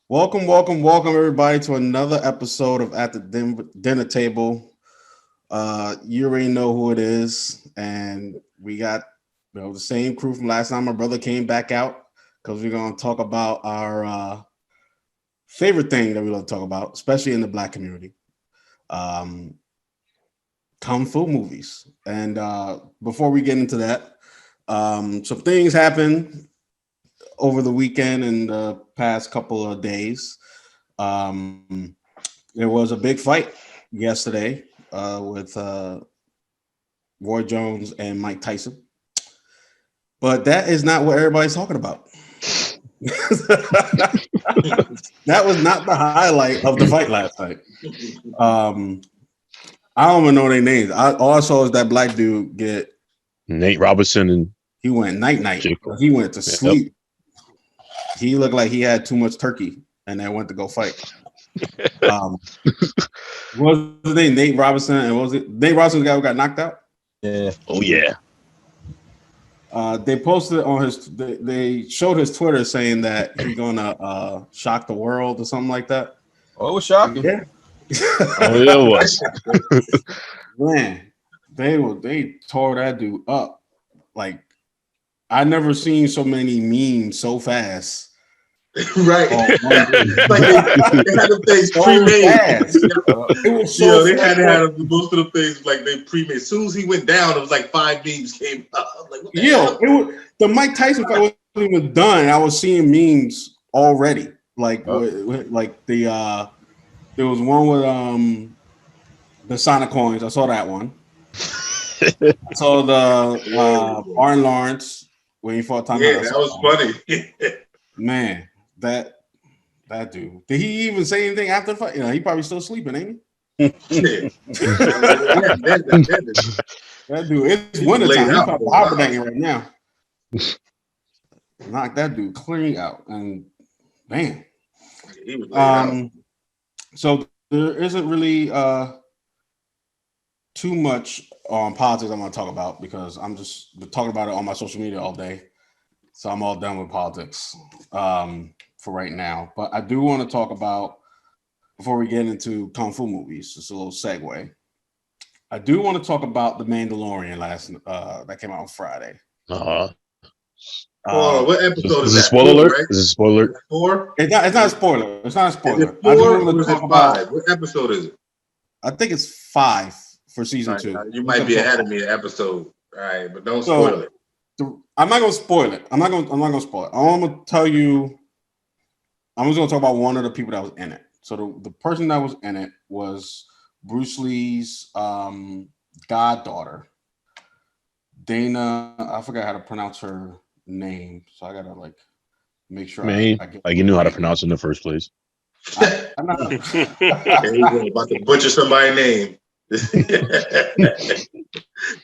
Welcome, everybody, to another episode of At the Dinner Table. You already know who it is, and we got the same crew from last time. My brother came back out because we're gonna talk about our favorite thing that we love to talk about, especially in the Black community, um, kung fu movies. And before we get into that, some things happened over the weekend and the past couple of days. Um, there was a big fight yesterday with Roy Jones and Mike Tyson, but that is not what everybody's talking about. That was not the highlight of the fight last night. Um, I don't even know their names. All I saw is that black dude get Nate Robinson and he went night. Jacob. He went to Yep. sleep. He looked like he had too much turkey and then went to go fight. What was his name? Nate Robinson, and what was it Nate Robinson, the guy who got knocked out? Yeah. Oh yeah. They posted on his. They showed his Twitter saying that he's gonna shock the world or something like that. Oh, it was shocking. Yeah. Oh yeah, it was. Man, they tore that dude up. Like I never seen so many memes so fast. Right. Oh, Like they had the things pre-made. It was so They had to have most of the things like they pre-made. As soon as he went down, it was like 5 memes came up. Like, what the hell? it was the Mike Tyson fight wasn't even done. I was seeing memes already. Like like the there was one with the Sonic coins. I saw that one. I saw the Barn Lawrence when he fought Tom. Yeah, that was funny. Man, that dude. Did he even say anything after the fight? You know, he probably still sleeping, ain't he? That dude, it's wintertime. He's probably hibernating right now. Knock that dude clean out, and man. So there isn't really too much on politics I'm going to talk about because I'm just talking about it on my social media all day. So I'm all done with politics for right now. But I do want to talk about, before we get into kung fu movies, just a little segue. I do want to talk about The Mandalorian that came out on Friday. Uh-huh. What episode Is is it that? spoiler alert? Right? Is it spoiler? 4? It's not a spoiler. It's not a spoiler. Is it 4 or is it 5? About, what episode is it? I think it's 5 for season 2. You might be ahead of me an episode. All right, but don't spoil it. I'm not gonna spoil it. I'm not gonna spoil it. I'm gonna tell you. I'm just gonna talk about one of the people that was in it. So the person that was in it was Bruce Lee's goddaughter, Dana. I forgot how to pronounce her name, so I gotta make sure. I get like you knew how to pronounce it in the first place. I'm not. About to butcher somebody's name. You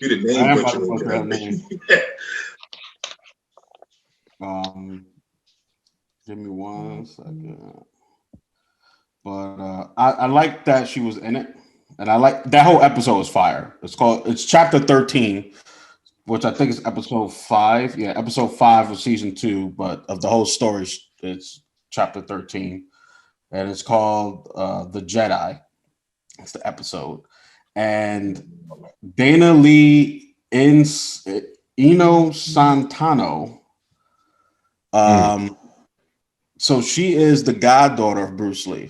the name butcher. Give me 1 second. But I like that she was in it, and I like that whole episode is fire. It's chapter 13, which I think is episode 5. Yeah, episode 5 of season 2, but of the whole story, it's chapter 13, and it's called The Jedi. It's the episode, and Dana Lee Ino Santano. So she is the goddaughter of Bruce Lee,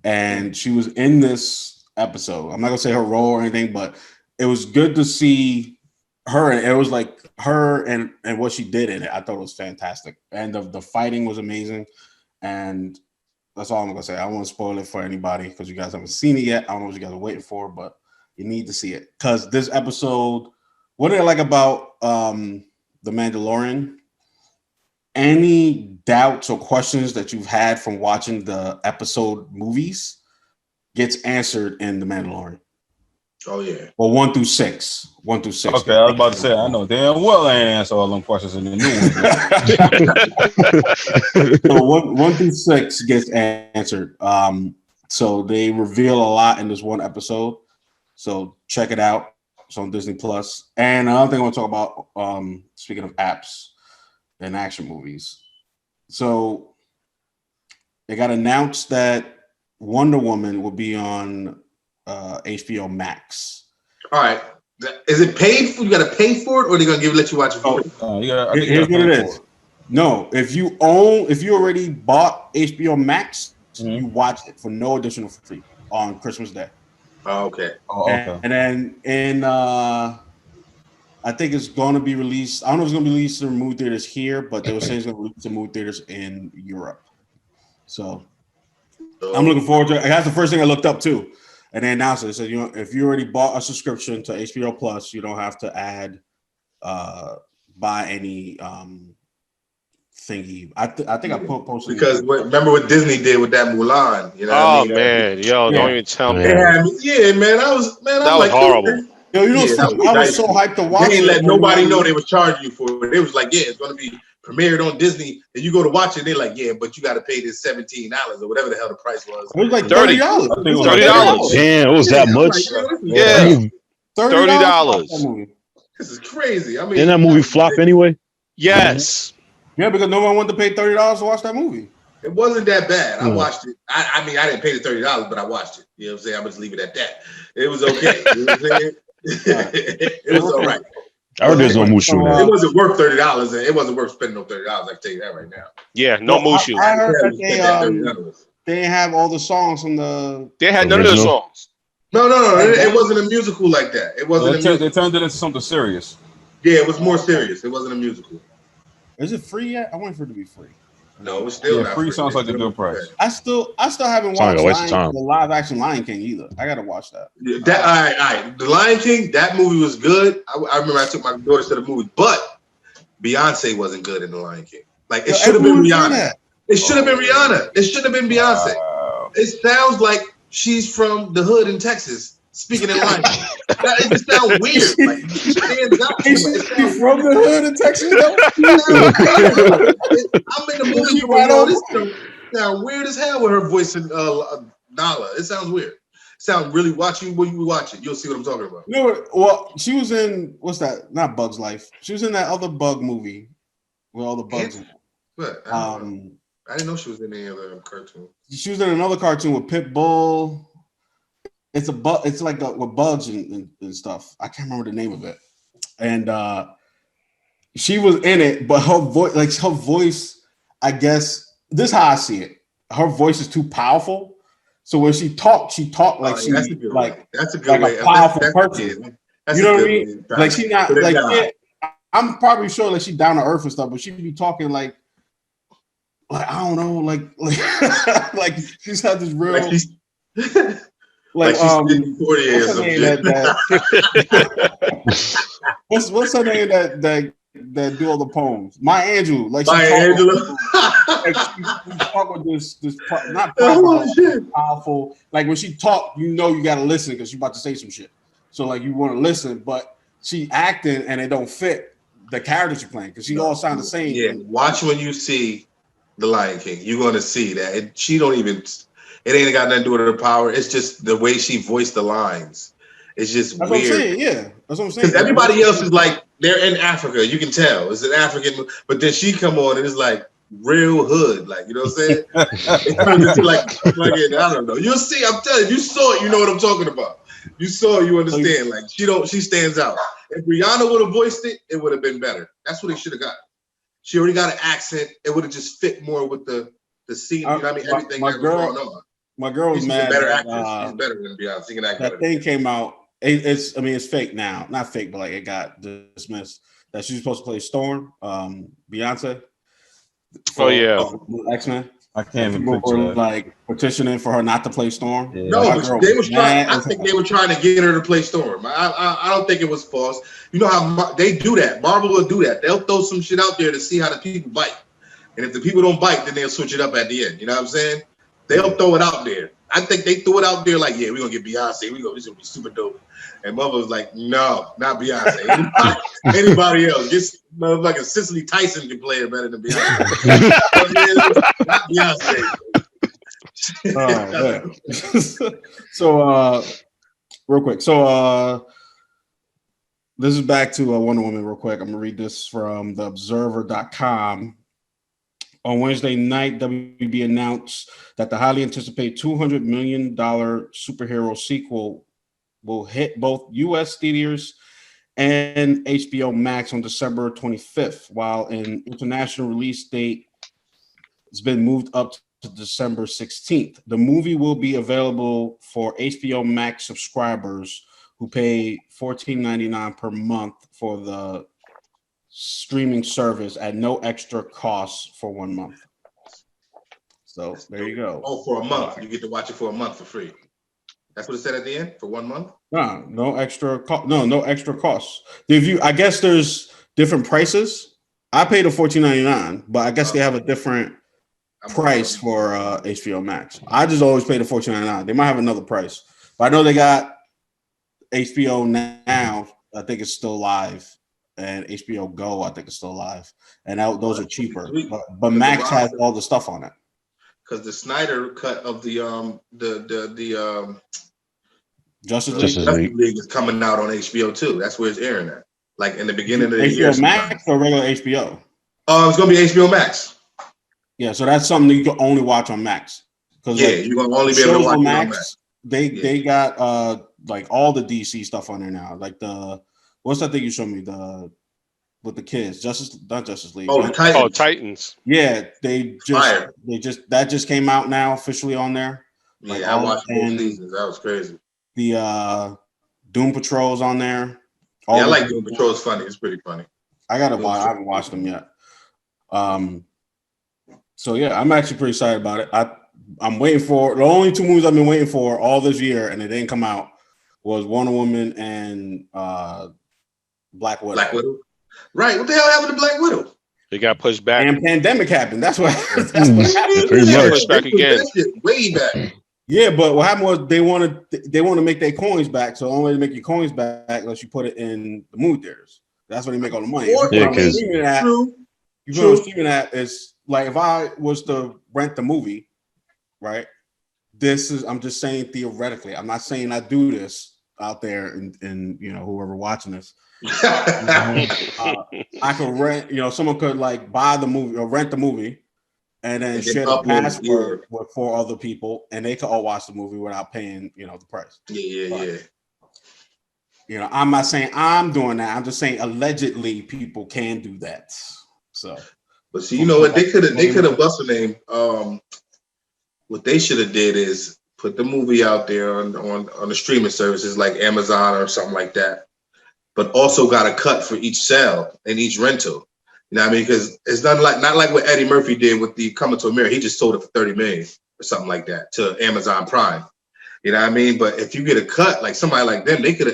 and she was in this episode. I'm not gonna say her role or anything, but it was good to see her. And it was like her and what she did in it. I thought it was fantastic, and the fighting was amazing. And that's all I'm gonna say. I don't want to spoil it for anybody because you guys haven't seen it yet. I don't know what you guys are waiting for, but you need to see it because this episode. What I like about The Mandalorian. Any doubts or questions that you've had from watching the episode movies gets answered in The Mandalorian. Oh yeah. Well, 1 through 6. 1 through 6. Okay, I was about to say I know damn well I ain't answer all them questions in the new one. So 1 through 6 gets answered. So they reveal a lot in this one episode. So check it out. It's on Disney Plus. And another thing I want to talk about, speaking of apps and action movies. So It got announced that Wonder Woman will be on HBO Max. All right. Is it paid for? You got to pay for it, or are they gonna let you watch it for free? Here's what it is. No, if you already bought HBO Max, you watch it for no additional fee on Christmas Day. Oh, okay. And then I think it's going to be released. I don't know if it's going to be released in movie theaters here, but they were saying it's going to be released in movie theaters in Europe. So I'm looking forward to it. That's the first thing I looked up too. And they announced it. It said, if you already bought a subscription to HBO Plus, you don't have to buy any thingy. I think I posted because remember what Disney did with that Mulan. You know what I mean? Man, don't even tell me. Man, that was like, horrible. Yo, I was so hyped to watch it. They didn't let nobody know they were charging you for it. They was like, yeah, it's going to be premiered on Disney. And you go to watch it, they're like, yeah, but you got to pay this $17 or whatever the hell the price was. It was like $30. $30. Damn, it was that much? Yeah. $30. This is crazy. I mean, didn't that movie flop anyway? Yes. Yeah, because no one wanted to pay $30 to watch that movie. It wasn't that bad. I watched it. I mean, I didn't pay the $30, but I watched it. You know what I'm saying? I'm just leave it at that. It was okay. You know what I'm saying? It was all right. I heard there's no Mushu in It wasn't worth $30, and it wasn't worth spending no $30. I can tell you that right now. Yeah, no Mushu. I heard that they didn't have all the songs from the. They had none of the songs. No. It wasn't a musical like that. It wasn't. They turned it into something serious. Yeah, it was more serious. It wasn't a musical. Is it free yet? I want for it to be free. No, it's still not free. Sounds like a good price. I still haven't watched the live action Lion King either. I gotta watch that. All right. The Lion King, that movie was good. I remember I took my daughters to the movie, but Beyonce wasn't good in the Lion King. Like it should have been Rihanna. It should have been Rihanna. It should have been Beyonce. It sounds like she's from the hood in Texas speaking in Lion King. It just sounds weird. Like she stands out. She's from the hood in Texas. I'm in the movie right on this. Sound weird as hell with her voice in Nala. It sounds weird. Sound really watching when you watch it. You'll see what I'm talking about. Well, she was in what's that? Not Bug's Life. She was in that other Bug movie with all the bugs in it. What? I didn't know she was in any other cartoon. She was in another cartoon with Pitbull. It's a bug. It's like with bugs and stuff. I can't remember the name of it. And she was in it, but her voice, I guess this is how I see it. Her voice is too powerful. So when she talked like she's that's a good way. A powerful person. You know what I mean? Like she not like I'm probably sure like she down to earth and stuff, but she be talking like I don't know, like she's had this real like she's 40 years what's her name that do all the poems? Maya Angelou. Like Maya Angelou. She talk with this not powerful. Like when she talk, you gotta listen because she's about to say some shit. So like you want to listen, but she acting and it don't fit the character she's playing because she all sound the same. Yeah, watch when you see The Lion King. You're gonna see that it ain't got nothing to do with her power. It's just the way she voiced the lines. It's just that's weird. What I'm saying. Yeah, that's what I'm saying. Because everybody else is like they're in Africa. You can tell it's an African, but then she come on and it's like real hood. Like you know what I'm saying? It turns into like I don't know. You'll see. I'm telling you, you saw it. You know what I'm talking about. You saw it. You understand? Like she stands out. If Rihanna would have voiced it, it would have been better. That's what it should have got. She already got an accent. It would have just fit more with the scene. You know what I mean? Everything that was going on. My girl was mad. She's a better actress. She's better than Beyonce. She can act that thing came out. It's fake now. Not fake, but like it got dismissed. That she's supposed to play Storm, Beyonce. X-Men. I can't even picture that. Like petitioning for her not to play Storm. Yeah. No, but they was trying. I think they were trying to get her to play Storm. I don't think it was false. You know how they do that. Marvel will do that. They'll throw some shit out there to see how the people bite, and if the people don't bite, then they'll switch it up at the end. You know what I'm saying? They'll throw it out there. I think they threw it out there like, yeah, we're gonna get Beyonce. This gonna be super dope. And mother was like, no, not Beyonce. Anybody else? Just motherfucking Cicely Tyson can play it better than Beyonce. Not Beyonce. So real quick. So this is back to Wonder Woman real quick. I'm gonna read this from theobserver.com. On Wednesday night, WB announced that the highly anticipated $200 million superhero sequel will hit both U.S. theaters and HBO Max on December 25th, while an international release date has been moved up to December 16th. The movie will be available for HBO Max subscribers who pay $14.99 per month for the streaming service at no extra cost for 1 month. So there you go. Oh, for a month. You get to watch it for a month for free. That's what it said at the end, for 1 month? No extra cost. No extra costs. I guess there's different prices. I paid a $14.99, but I guess they have a different price for HBO Max. I just always pay the $14.99. They might have another price, but I know they got HBO Now. I think it's still live, and HBO Go. I think it's still live, and those are cheaper. But Max has all the stuff on it. Because the Snyder cut of the Justice League is coming out on HBO too. That's where it's airing at. Like in the beginning of the year. HBO Max or regular HBO? It's gonna be HBO Max. Yeah, so that's something that you can only watch on Max. Yeah, you're gonna only be able to watch it on Max. They got like all the DC stuff on there now. Like what's that thing you showed me? With the kids, not Justice League. Oh, Titans. Oh, Titans. Yeah, that just came out now officially on there. Like, yeah, I watched both seasons. That was crazy. The Doom Patrol's on there. I like Doom Patrol. It's funny. It's pretty funny. I haven't watched them yet. So yeah, I'm actually pretty excited about it. I'm waiting for the only two movies I've been waiting for all this year, and it didn't come out. Was Wonder Woman and Black Widow. Black Widow. Right. What the hell happened to Black Widow? They got pushed back. And pandemic happened. That's what happened. Pretty much. Pushed back again. Way back. Yeah, but what happened was they want to make their coins back. So the only way to make your coins back unless you put it in the movie theaters. That's when they make all the money. Yeah, because you put on streaming app is like if I was to rent the movie, right? I'm just saying theoretically. I'm not saying I do this out there and whoever watching this. I could rent, someone could like buy the movie or rent the movie and then share the password with 4 other people and they could all watch the movie without paying, the price. Yeah. I'm not saying I'm doing that. I'm just saying allegedly people can do that. So, but see, you know what they could have what's the name? What they should have did is put the movie out there on the streaming services like Amazon or something like that. But also got a cut for each sale and each rental. You know what I mean? Because it's not like what Eddie Murphy did with the Coming to America. He just sold it for $30 million or something like that to Amazon Prime. You know what I mean? But if you get a cut, like somebody like them, they could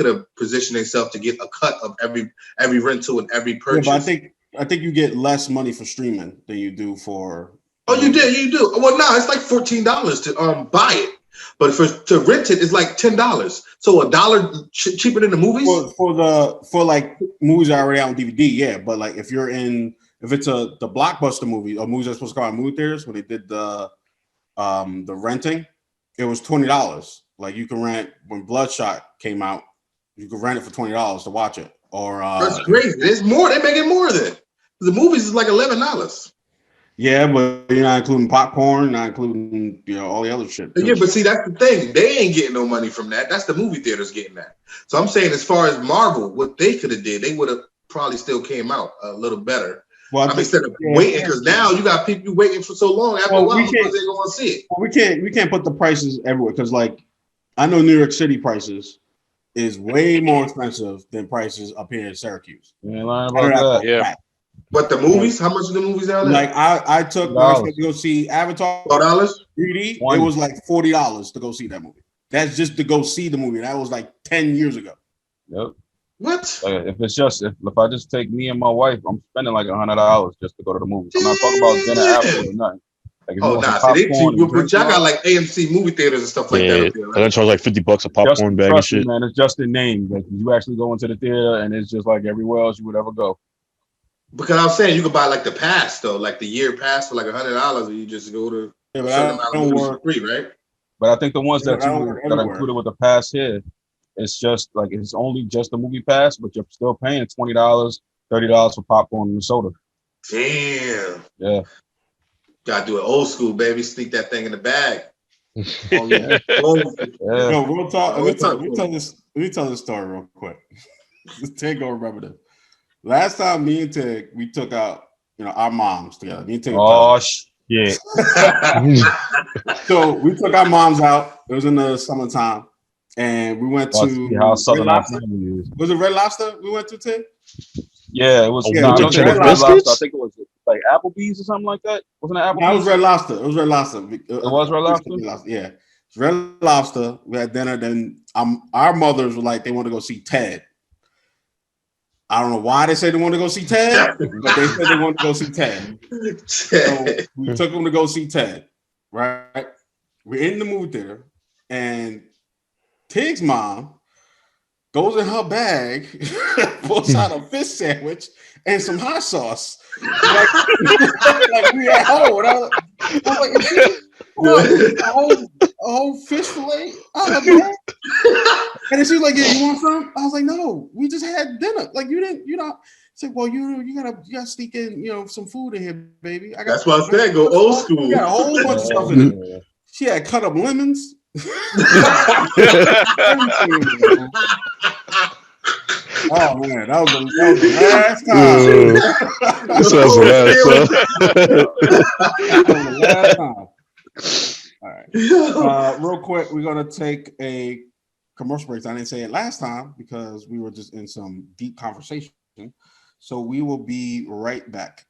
have positioned themselves to get a cut of every rental and every purchase. Yeah, but I think you get less money for streaming than you do for. Oh, you do. Well, no, it's like $14 to buy it. But to rent it, it's like $10. So $1 cheaper than the movies. For like movies that are already out on DVD, yeah. But like if it's the blockbuster movie or movies that's supposed to go out in movie theaters, when they did the renting, it was $20. Like you can rent when Bloodshot came out, you could rent it for $20 to watch it. Or that's crazy. There's more. They're making more of it. The movies is like $11. Yeah, but you're not including popcorn, not including all the other shit. Yeah, but see, that's the thing. They ain't getting no money from that. That's the movie theaters getting that. So I'm saying, as far as Marvel, what they could have did, they would have probably still came out a little better. Well, instead of waiting, because now you got people waiting for so long. After a while, because they're going to see it. Well, we can't put the prices everywhere because, like, I know New York City prices is way more expensive than prices up here in Syracuse. You ain't lying about that. Yeah. But the movies, how much are the movies down there? Like I took to go see Avatar $4 3D. It was like $40 to go see that movie. That's just to go see the movie. That was like 10 years ago. Yep. What? If I just take me and my wife, I'm spending like $100 just to go to the movies. I'm not talking about dinner after or nothing. Like, but y'all got like AMC movie theaters and stuff like that. They're gonna charge like $50 a popcorn bag and shit. Man, it's just a name. Like, you actually go into the theater and it's just like everywhere else you would ever go. Because I'm saying you could buy like the pass though, like the year pass for like $100, and you just go to free, right? But I think the ones that are included with the pass here, it's just like it's only just the movie pass, but you're still paying $20, $30 for popcorn and soda. Damn. Yeah. Gotta do it old school, baby. Sneak that thing in the bag. Oh yeah. Yeah. Yo, real talk. Let me tell this story real quick. Tig gonna remember this. Last time me and Tig, we took out, our moms together. Me and Tig. Oh Yeah. So we took our moms out. It was in the summertime, and we went to see how southern Red our Lobster. family is. Was it Red Lobster we went to, Tig? Yeah, it was. Oh, No, I with the don't think it was chicken Red Lobster. I biscuits? think it was like Applebee's or something like that. Wasn't it Applebee's? No, it was Red Lobster. It was Red Lobster. It was Red Lobster? Yeah. It's Red Lobster. We had dinner. Then our mothers were like, they want to go see Ted. I don't know why they said they want to go see Ted, but they said they want to go see Ted. So we took them to go see Ted, right? We're in the movie theater, and Tig's mom goes in her bag, pulls out a fish sandwich and some hot sauce. Like we at home. And I was like, is she a whole fish fillet? And then she was like, yeah, you want some? I was like, no, we just had dinner. Like you didn't, It's like, well, you gotta sneak in, some food in here, baby. That's why I said go old school. We got a whole bunch of stuff in it. She had cut up lemons. Oh man, that was the last time. This was the last time. All right. Real quick, we're gonna take a commercial break. I didn't say it last time because we were just in some deep conversation. So we will be right back.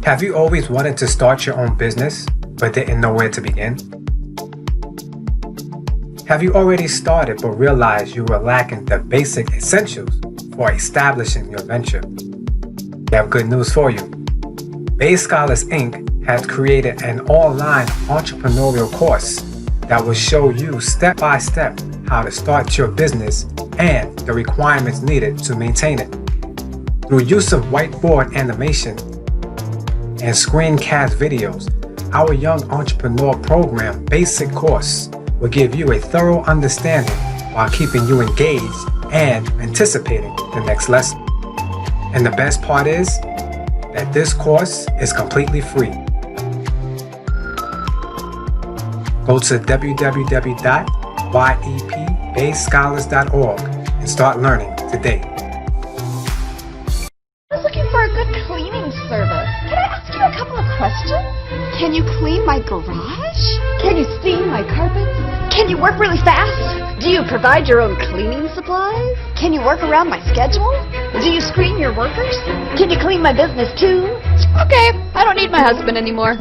Have you always wanted to start your own business, but didn't know where to begin? Have you already started but realized you were lacking the basic essentials for establishing your venture? We have good news for you. Bay Scholars Inc. has created an online entrepreneurial course that will show you step by step how to start your business and the requirements needed to maintain it. Through use of whiteboard animation and screencast videos, our Young Entrepreneur Program basic course will give you a thorough understanding while keeping you engaged and anticipating the next lesson. And the best part is that this course is completely free. Go to www.yepbayscholars.org and start learning today. I was looking for a good cleaning service. Can I ask you a couple of questions? Can you clean my garage? Can you steam my carpets? Can you work really fast? Do you provide your own cleaning supplies? Can you work around my schedule? Do you screen your workers? Can you clean my business too? Okay, I don't need my husband anymore.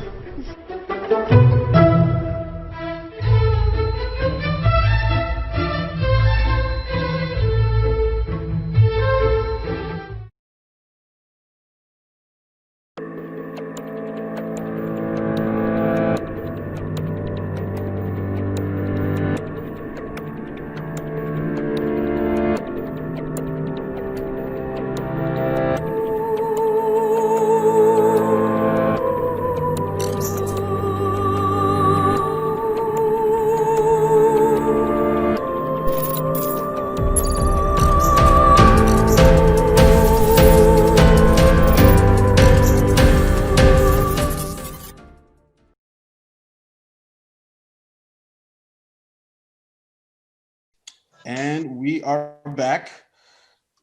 And we are back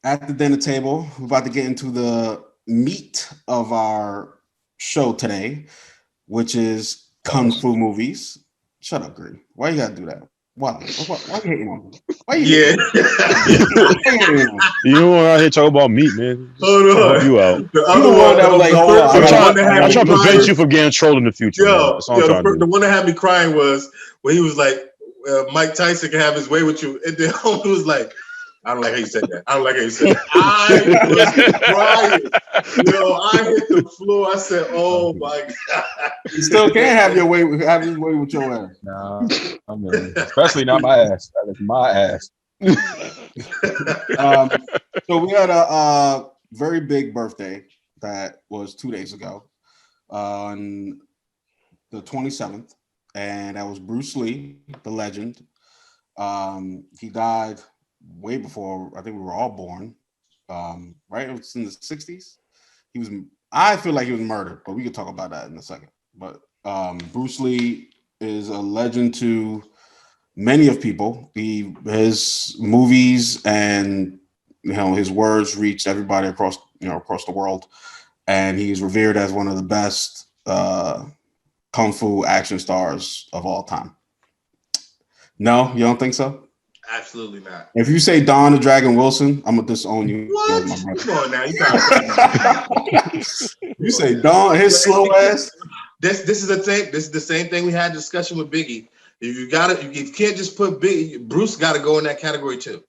at the dinner table. We're about to get into the meat of our show today, which is Kung Fu movies. Shut up, Green. Why you gotta do that? Why you hating on me? Why you Yeah. hating on me? You don't want out here talking about meat, man. Just Hold on. help you out. The You other the one one that was like, the hold first on, one, I the gotta- one that had I'm me trying to prevent crying- you from getting trolled in the future. man. That's all I'm trying to do. The one that had me crying was when he was like, Mike Tyson can have his way with you. And then Homie was like, I don't like how you said that. I don't like how you said that. I was crying. Yo, I hit the floor. I said, oh my God. You still can't have your way with his way with your ass. Nah, I mean, especially not my ass. That is my ass. So we had a very big birthday that was 2 days ago on the 27th, and that was Bruce Lee, the legend. He died way before I think we were all born. Right? It was in the 60s. I feel like he was murdered, but we could talk about that in a second. But Bruce Lee is a legend to many of people. His movies and his words reached everybody across the world, and he's revered as one of the best kung fu action stars of all time. No, you don't think so? Absolutely not. If you say Don the Dragon Wilson, I'm gonna disown you. What? as my brother. Come on now. You gotta You say Don, his slow ass. This is the thing. This is the same thing we had a discussion with Biggie. If you can't just put Bruce got to go in that category too.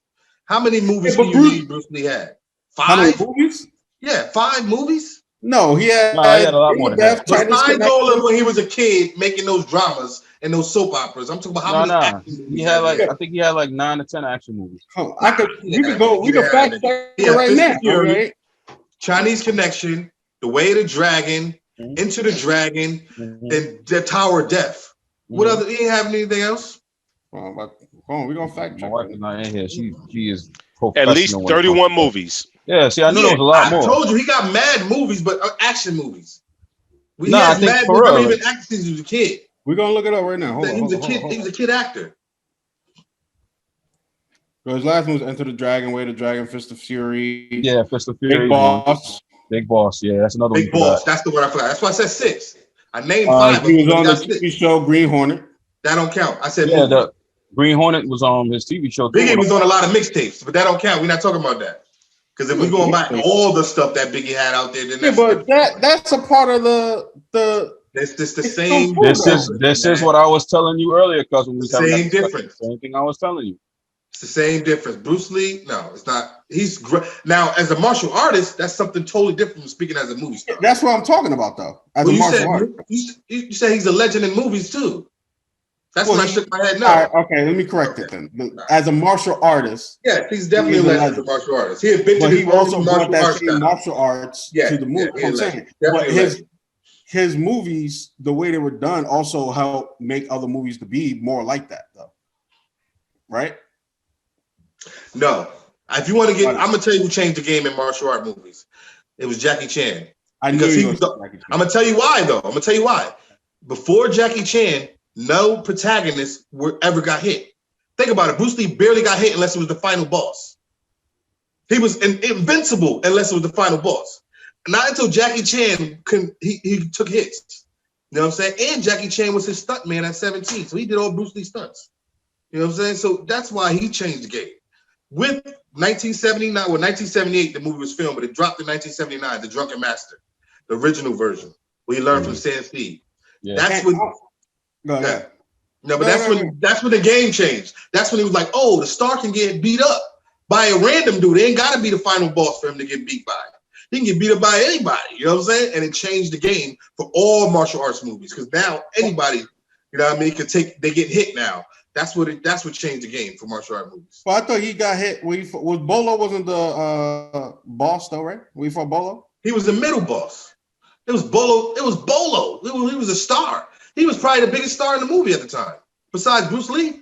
How many movies can you read Bruce Lee had? 5? How many movies? Yeah, 5 movies. No, he had a lot more than that. Besides all of when he was a kid making those dramas and those soap operas. I'm talking about how many action movies he had I think he had like 9 to 10 action movies. Oh, we could fact check it right now. Fury, Chinese Connection, The Way of the Dragon, Into the Dragon, and The Tower of Death. What other? He ain't have anything else? We're gonna fact check. My wife is not in here. She is At least 31 movies. Yeah, see, I knew there was a lot more. I told you he got mad movies, but action movies. I think mad for movies. real. Even acting since he was a kid. We're gonna look it up right now. He was a kid actor. So his last one was Enter the Dragon, Way of the Dragon, Fist of Fury. Yeah, Fist of Fury. Big Boss. Big Boss. Yeah, that's another Big one. Boss. That's the word I forgot. That's why I said 6. I named 5. He was on the TV TV show Green Hornet. That don't count. I said the Green Hornet was on his TV show. Biggie was on a lot of mixtapes, but that don't count. We're not talking about that. Because if we're going back to all the stuff that Biggie had out there, then that's a part of the. It's just the same. This is what I was telling you earlier, cousin. Same difference. Same thing I was telling you. It's the same difference. Bruce Lee, no, it's not. He's great. Now, as a martial artist, that's something totally different from speaking as a movie star. That's what I'm talking about, though. As a martial artist, you say he's a legend in movies too. That's when I shook my head. No. All right, okay, let me correct it then. As a martial artist, yeah, he's definitely a legend as a martial artist. He also brought that same martial arts to the movie. Yeah, I'm saying, but his movies, the way they were done, also helped make other movies to be more like that, though. Right? No. If you want to get, I'm gonna tell you who changed the game in martial art movies. It was Jackie Chan. I'm gonna tell you why, though. I'm gonna tell you why. Before Jackie Chan, no protagonists ever got hit. Think about it. Bruce Lee barely got hit unless it was the final boss. He was invincible unless it was the final boss. Not until Jackie Chan he took hits. You know what I'm saying? And Jackie Chan was his stunt man at 17, so he did all Bruce Lee stunts. You know what I'm saying? So that's why he changed the game. With 1978, the movie was filmed, but it dropped in 1979, The Drunken Master, the original version, where he learned from Stan Steve. Yeah. That's when. No, but that's when the game changed. That's when he was like, oh, the star can get beat up by a random dude. It ain't got to be the final boss for him to get beat by. He can get beat up by anybody. You know what I'm saying? And it changed the game for all martial arts movies because now anybody, you know what I mean, they get hit now. That's what changed the game for martial art movies. Well, I thought he got hit. Was Bolo wasn't the boss though, right? When he fought Bolo, he was the middle boss. It was Bolo. He was a star. He was probably the biggest star in the movie at the time, besides Bruce Lee.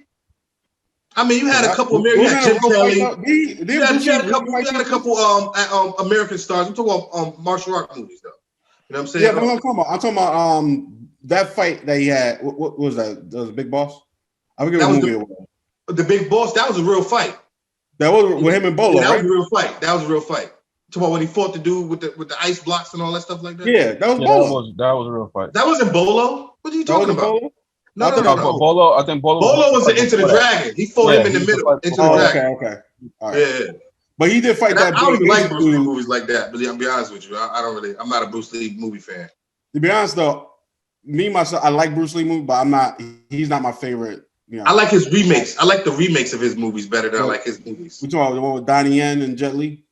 I mean, you had a couple American. Jim Kelly. You had a couple American stars. I'm talking about martial art movies, though. You know what I'm saying? Yeah, but I'm talking about that fight that he had. What was that? That was Big Boss. I forget what movie it was. The Big Boss. That was a real fight. That was with him and Bolo. That right? was a real fight. That was a real fight. Talking about when he fought the dude with the ice blocks and all that stuff like that. Yeah, that was Bolo. That was a real fight. That wasn't Bolo. What are you talking about? Bolo? No. Bolo, I think Bolo was Into the Dragon. He fought him in the middle. Into the Dragon. Okay. All right. Yeah. But he did fight that. I don't even like Bruce Lee movies like that. But I'll be honest with you, I'm not a Bruce Lee movie fan. To be honest, though, myself, I like Bruce Lee movies, but he's not my favorite. You know. I like his remakes. I like the remakes of his movies better than I like his movies. Which one? The one with Donnie Yen and Jet Li?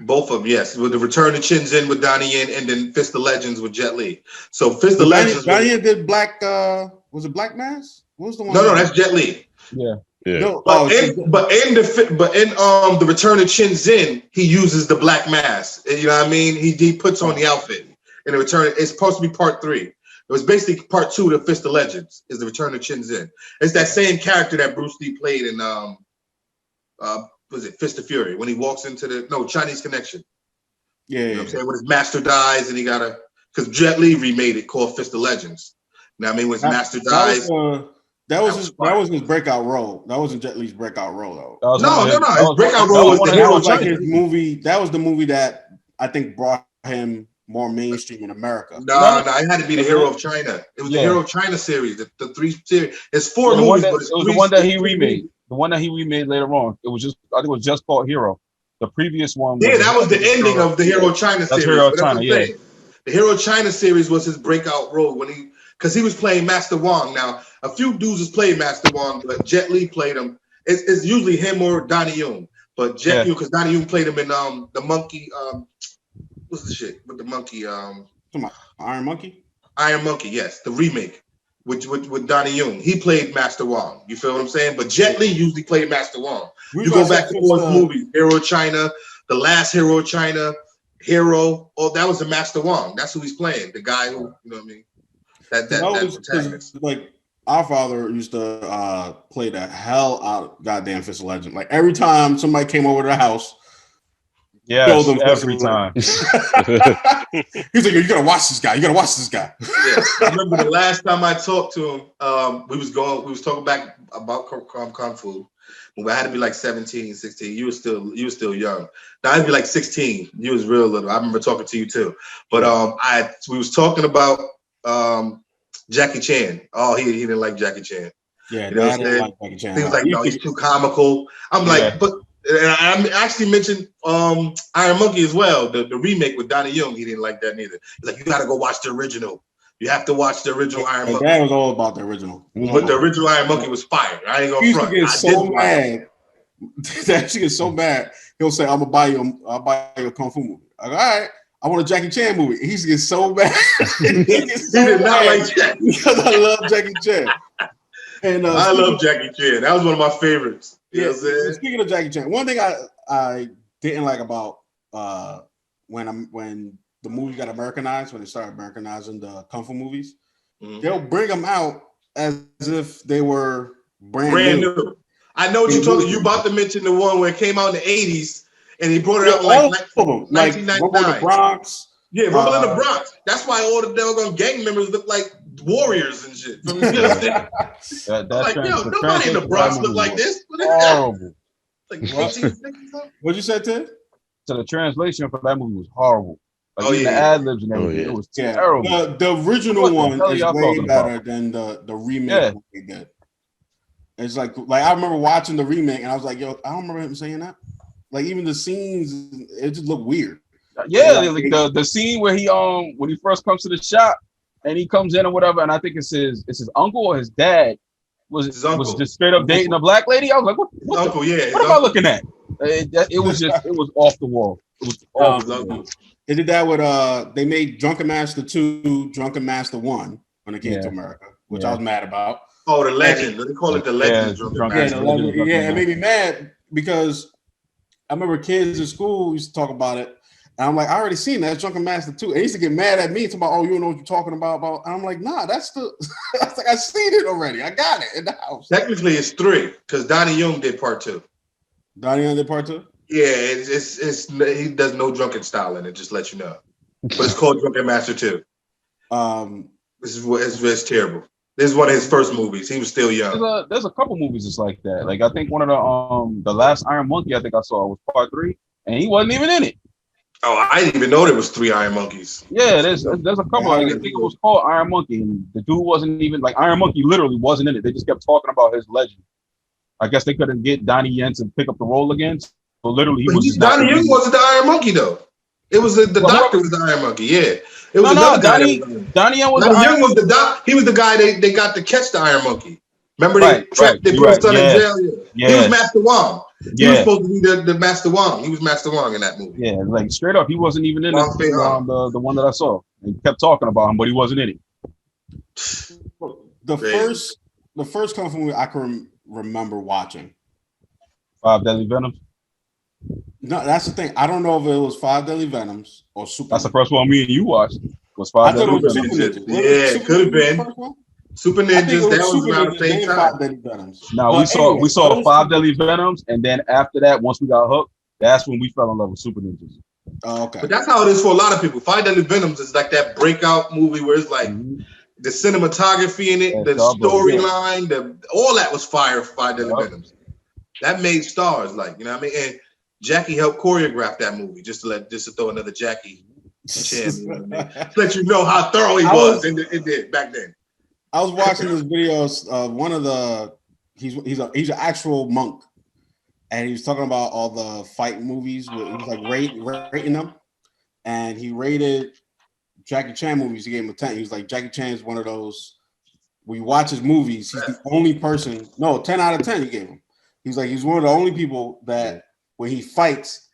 Both of them, yes. With the Return of Chin with Donnie Yen, and then Fist of Legends with Jet Li. So Fist of Legends. Donnie Yen did Black. Was it Black Mass? What was the one? No, that's Jet Li. Yeah. No, but in the Return of Chin Zin, he uses the black mask. You know what I mean? He puts on the outfit. In the Return, it's supposed to be part 3. It was basically part 2 of the Fist of Legends. Is the Return of Chin Zin? It's that same character that Bruce Lee played in was it Fist of Fury when he walks into Chinese Connection. Yeah, you know what I'm saying? When his master dies and he gotta, because Jet Li remade it called Fist of Legends. You know what I mean? When his master dies. That was his breakout role. That wasn't Jet Li's breakout role though. No. His breakout role was the Hero China movie. That was the movie that I think brought him more mainstream in America. No, it had to be the Hero of China. It was the Hero of China series, the 3 series. It's 4 movies, but it was the one that he remade. The one that he remade later on. I think it was just called Hero. The previous one. That was the ending of the Hero of China series. That's Hero of China, yeah. The Hero of China series was his breakout role because he was playing Master Wong. Now, a few dudes has played Master Wong, but Jet Li played him. It's usually him or Donnie Yen. But Jet Li, because Donnie Yen played him in the monkey. What's the shit with the monkey? Iron Monkey. Iron Monkey, yes, the remake with Donnie Yen. He played Master Wong. You feel what I'm saying? But Jet Li usually played Master Wong. You go back to all his movies, Hero of China, the last Hero of China, Hero. Oh, that was the Master Wong. That's who he's playing. The guy who, you know what I mean? That protagonist. Like our father used to play the hell out of goddamn Fist of Legend. Like every time somebody came over to the house, every time. He's like, you gotta watch this guy. You gotta watch this guy. I remember the last time I talked to him, we was talking back about Kung Fu. I had to be like 17, 16. You were still young. Now I'd be like 16. You was real little. I remember talking to you too. But we was talking about Jackie Chan. Oh, he didn't like Jackie Chan. Yeah, you know what I'm saying? like Jackie Chan. He was like, no, he's too comical. I'm like, but I actually mentioned Iron Monkey as well, the remake with Donnie Yen. He didn't like that neither. He's like, you got to go watch the original. You have to watch the original Iron Monkey. That was all about the original. But the original Iron Monkey was fire. I ain't gonna front. He used to get so mad. That shit gets so bad. He'll say, "I'll buy you a kung fu movie." I go, all right. I want a Jackie Chan movie. He used to get so mad. He did not like Jackie because I love Jackie Chan. And I love Jackie Chan. That was one of my favorites. You know what I'm saying? Speaking of Jackie Chan, one thing I didn't like about when the movie got Americanized, when they started Americanizing the kung fu movies, they'll bring them out as if they were brand new. I know what you're talking. You about to mention the one where it came out in the 80s and he brought it out like 1999. Rumble in the Bronx. Yeah, Rumble in the Bronx. That's why all the doggone gang members look like warriors and shit. From like, yo, nobody in the Bronx look like this. Horrible. Like 1860 something? What'd you say, Ted? So the translation for that movie was horrible. Like the ad libs and everything. It was terrible. The original one is way better than the remake they did. It's like I remember watching the remake and I was like, yo, I don't remember him saying that. Like even the scenes, it just looked weird. Yeah, like the scene where he when he first comes to the shop and he comes in or whatever, and I think it's his uncle or his dad was just straight up dating a black lady. I was like, what uncle? What am I looking at? It was off the wall. It was off the wall. They did that with they made Drunken Master 2, Drunken Master 1 when it came to America, which I was mad about. Oh, the legend. They call it the legend. It made me mad because I remember kids in school used to talk about it. And I'm like, I already seen that. It's Drunken Master 2. And he used to get mad at me talking about, oh, you don't know what you're talking about. And I'm like, nah, that's the I was like, I seen it already. I got it in the house. Technically it's 3 because Donnie Yen did part 2. Donnie Yen did part 2? Yeah, it's he does no drunken style in it, just let you know. But it's called Drunken Master 2. This is what it's terrible. This is one of his first movies. He was still young. There's a couple movies just like that. Like I think one of the last Iron Monkey I think I saw was part 3, and he wasn't even in it. Oh, I didn't even know there was 3 Iron Monkeys. Yeah, there's a couple. I think it was called Iron Monkey, and the dude wasn't even like Iron Monkey. Literally wasn't in it. They just kept talking about his legend. I guess they couldn't get Donnie Yen to pick up the role again. So literally, he was. Donnie Yen wasn't the Iron Monkey though. It was the doctor was the Iron Monkey. Yeah, it was another guy. Donnie Yen was the Iron Monkey. He was the guy they got to catch the Iron Monkey. Remember they put his son in jail. Yeah. He was Master Wong. He was supposed to be the Master Wong. He was Master Wong in that movie. Yeah, like straight up, he wasn't even in it. The one that I saw. They kept talking about him, but he wasn't in it. The first Kung Fu movie I can remember watching. 5 Deadly Venoms. No, that's the thing. I don't know if it was 5 Deadly Venoms or Super. That's the first one me and you watched. Was 5 Deadly Venoms? Yeah, it could have been. Super Ninjas, that was around the same time. Now we saw 5 Deadly Venoms, and then after that, once we got hooked, that's when we fell in love with Super Ninjas. Oh, okay. But that's how it is for a lot of people. 5 Deadly Venoms is like that breakout movie where it's like the cinematography in it, the storyline, all that was fire for 5 Deadly Venoms. That made stars, like, you know what I mean? And Jackie helped choreograph that movie, just to throw another Jackie Chan, you know what I mean? Let you know how thorough he was it did back then. I was watching this videos. One of the he's an actual monk, and he was talking about all the fight movies. He was like rating them, and he rated Jackie Chan movies. He gave him a 10. He was like, Jackie Chan is one of those. When you watch his movies, he's the only person. No, 10 out of 10. He gave him. He's like, he's one of the only people that when he fights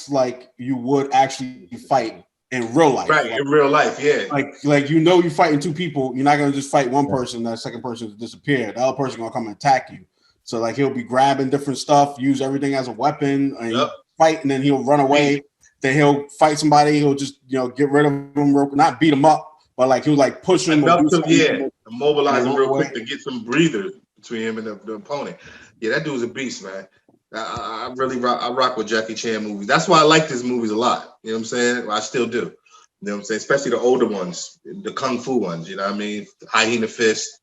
like you would actually fight in real life. Right, like, in real life, yeah. Like you're fighting 2 people. You're not gonna just fight one person, that second person to disappear. The other person gonna come and attack you. So like he'll be grabbing different stuff, use everything as a weapon, and fight, and then he'll run away. Then he'll fight somebody. He'll just get rid of him, not beat him up, but like he'll like push him. Immobilize him real quick to get some breather between him and the opponent. Yeah, that dude's a beast, man. I really rock with Jackie Chan movies. That's why I like his movies a lot. You know what I'm saying? I still do. You know what I'm saying? Especially the older ones, the Kung Fu ones. You know what I mean? Hyena Fist.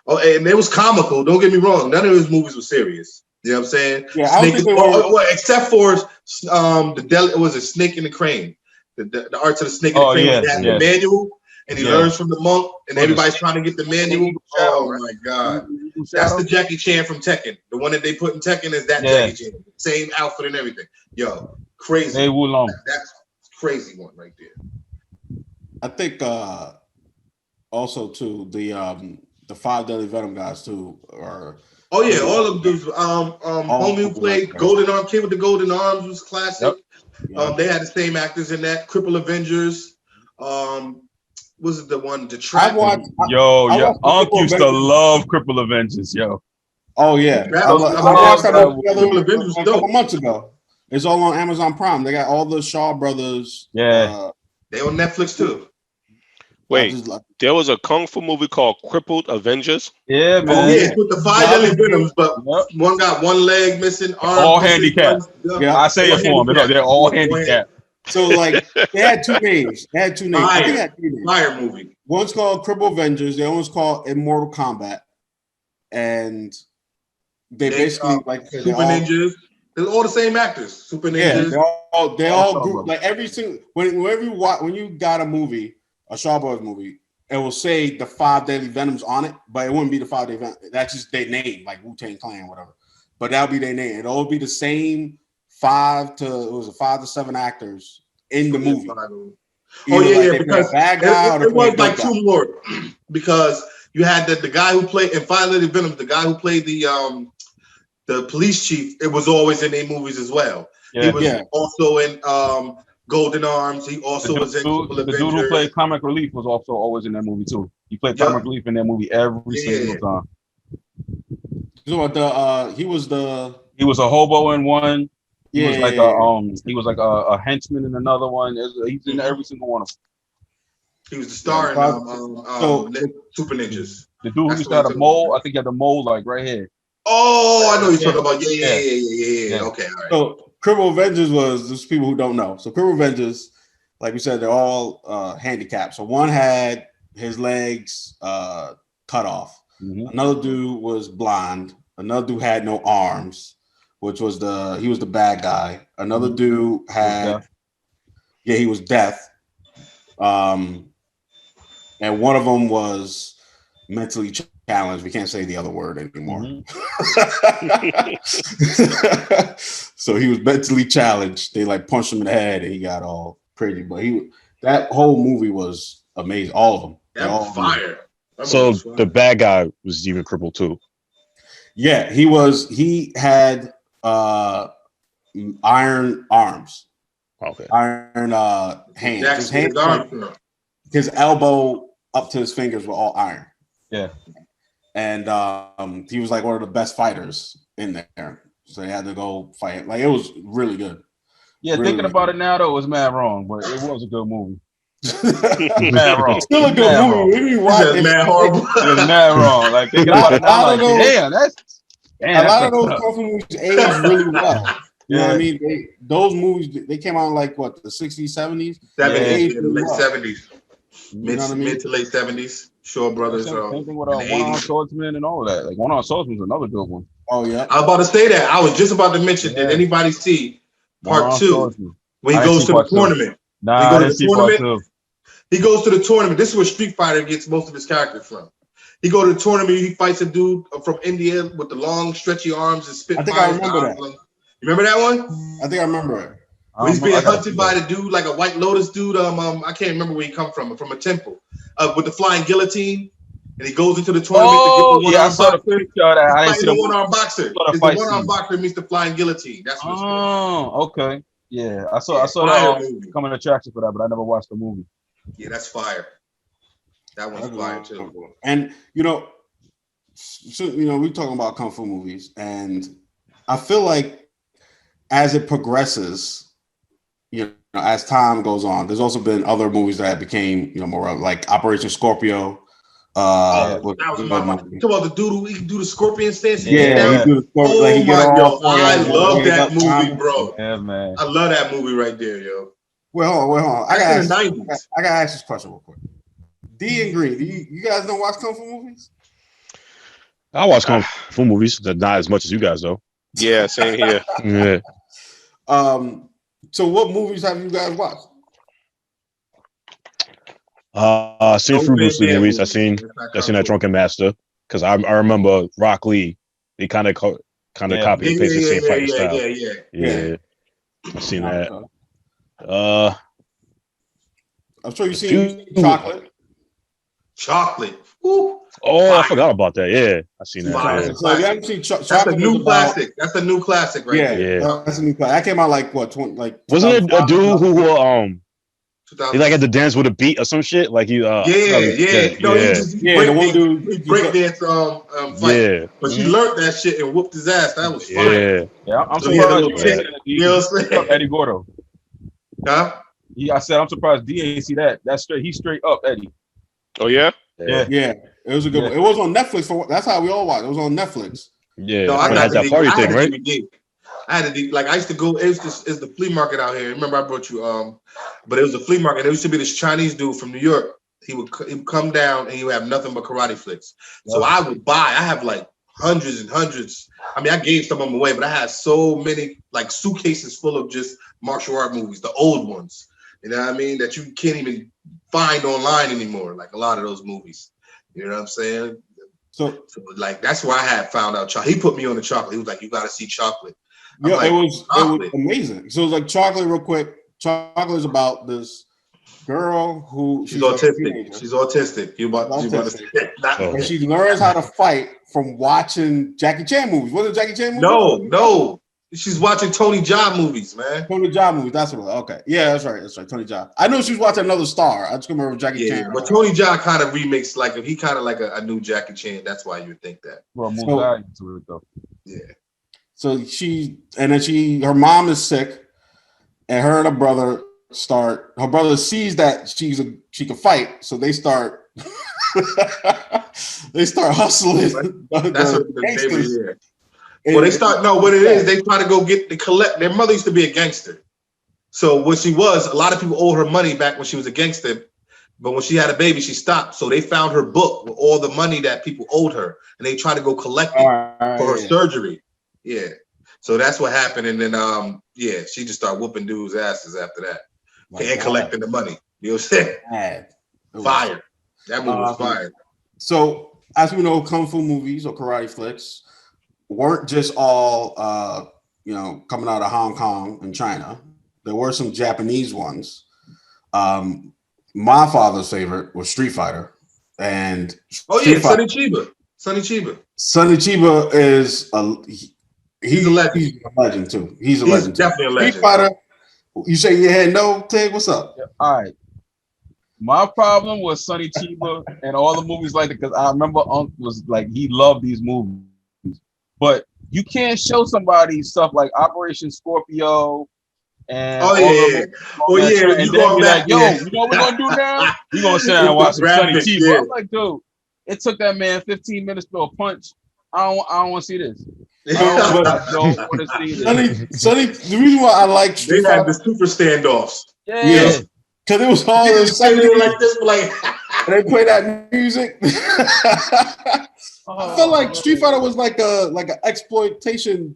Oh, and it was comical. Don't get me wrong. None of his movies were serious. You know what I'm saying? Yeah, I don't think they were. Except for Snake and the Crane. The Arts of the Snake and the Crane. He had the manual, and he learns from the monk, and everybody's trying to get the manual. Oh my God. That's the Jackie Chan from Tekken. The one that they put in Tekken is that Jackie Chan. Same outfit and everything. Yo, crazy. That's crazy one right there. I think also too the 5 Deadly Venom guys too are. Oh yeah, all of those. Homie who played Golden Arm, Kid with the Golden Arms was classic. Yep. They had the same actors in that. Cripple Avengers. Was it the one? The Trap? Unc used to love Cripple Avengers, yo. Oh yeah, I watched that movie a couple months ago. It's all on Amazon Prime. They got all the Shaw brothers. Yeah, they on Netflix too. Wait, there was a Kung Fu movie called Crippled Avengers? Yeah, man. Oh, yeah, with the 5 Deadly Venoms, but one got one leg missing, arm all handicapped. Yeah, I say it for them. They're all handicapped. So like they had 2 names. I think they had 3 names. Fire movie. One's called Cripple Avengers. The other one's called Immortal Kombat. And they basically like Super Ninjas. They're all the same actors. Super Ninjas. Yeah, they all group, like every single when you got a movie, a Shaw Brothers movie, it will say the 5 Deadly Venoms on it, but it wouldn't be the 5 Deadly Venoms. That's just their name, like Wu-Tang Clan, whatever. But that'll be their name. It'll all be the same 5 to 7 actors in the movie. Because bad guy it was like 2 more. Because you had the guy who played in 5 Deadly Venoms, the guy who played the police chief. It was always in their movies as well. Yeah. He was also in Golden Arms. He also was in the dude who played Comic Relief was also always in that movie too. He played Comic Relief in that movie every single time. So he was a hobo in one. He was like a henchman in another one. He's in every single one of them. He was the star in Super Ninjas. The dude who used to have a mole, I think he had the mole like right here. Oh, I know you're talking about. Yeah. Okay, all right. So Cripple Avengers was just people who don't know. So Cripple Avengers, like we said, they're all handicapped. So one had his legs cut off. Mm-hmm. Another dude was blind. Another dude had no arms, which was he was the bad guy. Another dude had Yeah, he was Death. And one of them was mentally challenged. We can't say the other word anymore. So he was mentally challenged. They like punched him in the head and he got all crazy. But that whole movie was amazing. All of them. That was fire. So the bad guy was even crippled too. Yeah, he had iron arms. Okay. Iron hands. His elbow up to his fingers were all iron. Yeah. And he was like one of the best fighters in there. So they had to go fight. Like, it was really good. Yeah, really, thinking really about good. it now, though, it was mad wrong, but it was a good movie. Mad wrong. Still a good movie. Mad horrible. It was mad wrong. Like, thinking about it now, like, damn, that's a lot of those kung fu movies aged really well. You know what I mean? Those movies, they came out in like what, the 60s, 70s? 70s, late 70s. You know what I mean? Mid to late 70s. Shaw Brothers. Same thing with One-Armed Swordsman and all of that. Like, One-Armed Swordsman's another good one. Oh, yeah. I was about to say that. I was just about to mention, did anybody see part 2 when he goes to the tournament? Nah, I didn't see part 2. He goes to the tournament. This is where Street Fighter gets most of his characters from. He go to the tournament. He fights a dude from India with the long, stretchy arms and spit. I think I remember that. You remember that one? I think I remember it. When he's being hunted by the dude, like a White Lotus dude. I can't remember where he come from a temple, with the flying guillotine, and he goes into the tournament. Oh, yeah, I saw the picture of that. I didn't see the one-arm boxer. It's the one-arm boxer meets the flying guillotine. That's what's okay. Yeah, I saw that coming attraction for that, but I never watched the movie. Yeah, that's fire. That one's fire too. And we talking about kung fu movies, and I feel like as it progresses, as time goes on, there's also been other movies that became more like Operation Scorpio. That was talk about the dude who he do the scorpion stance. Yeah, he do the scorpion. Oh my god, I love that movie, bro. Yeah, man. I love that movie right there, yo. Well, hold on. I gotta ask this question real quick. D and Green, you guys don't watch kung fu movies? I watch kung fu movies, not as much as you guys though. Yeah, same here. Yeah. So what movies have you guys watched? Seen few Bruce Lee movies. I seen that Drunken Master because I remember Rock Lee. They kind of copied and pasted the same fighting style. Yeah. I seen that. I'm sure you've seen Chocolate. Woo. Oh, I forgot about that. Yeah, I seen that. Yeah. So you haven't seen Chocolate? That's a new classic. That's a new classic, right? Yeah. That's a new classic. That came out like what? Wasn't it a dude who he like had to dance with a beat or some shit? Like he the one dude he breakdance fight. Yeah. But she learned that shit and whooped his ass. That was fun. Yeah, I'm surprised you know what I'm saying? Eddie Gordo. Huh? I said I'm surprised D ain't see that. That's straight. He's straight up Eddie. Oh yeah? Yeah. It was a good one. It was on Netflix that's how we all watched. It was on Netflix. Yeah. No, I had that party thing, right? I had to I used to go. It's the flea market out here. Remember, I brought you. But it was a flea market. There used to be this Chinese dude from New York. He would come down and he would have nothing but karate flicks. So I would buy. I have like hundreds and hundreds. I mean, I gave some of them away, but I had so many like suitcases full of just martial art movies, the old ones. You know what I mean? That you can't even find online anymore. Like a lot of those movies. You know what I'm saying? So like that's where I had found out. He put me on the Chocolate. He was like, "You got to see Chocolate." Yeah, like, it was amazing. So it was like Chocolate, real quick. Chocolate is about this girl who she's autistic. She's autistic. And she learns how to fight from watching Jackie Chan movies. Was it Jackie Chan movies? No. She's watching Tony Jaa movies, man. Tony Jaa movies. That's what. Okay. Yeah, that's right. Tony Jaa. I know she was watching Another Star. I just remember Jackie Chan. But Tony Jaa kind of remixed, like he kind of like a new Jackie Chan. That's why you would think that. Well, into it though. Yeah. So her mom is sick, and her and her brother her brother sees that she can fight, so they start hustling. That's what the baby is. Well, they start what it is. They try to go collect. Their mother used to be a gangster, so what she was, a lot of people owe her money back when she was a gangster. But when she had a baby, she stopped. So they found her book with all the money that people owed her, and they tried to go collect it for her surgery. Yeah. So that's what happened. And then, she just started whooping dudes' asses after that. And collecting the money. You know what I'm saying? Fire. That movie was fire. So, as we know, kung fu movies or karate flicks weren't just all, coming out of Hong Kong and China. There were some Japanese ones. My father's favorite was Street Fighter. And Sonny Chiba. Sonny Chiba is he's a legend. He's a legend too. He's legend definitely a legend. Street Fighter. You say your head no, Tig? What's up? All right. My problem was Sonny Chiba and all the movies like that, because I remember Unc was like, he loved these movies. But you can't show somebody stuff like Operation Scorpio and and then be like, yo, you know what we're gonna do now? We're gonna sit down and watch some Sonny Chiba. Yeah. I'm like, dude, it took that man 15 minutes to a punch. I don't want to see this. I don't want to see this. Sonny, the reason why I like Street Fighter, the super standoffs. Yeah. Because it was all this like this, like they play that music. I felt like Street Fighter was like an exploitation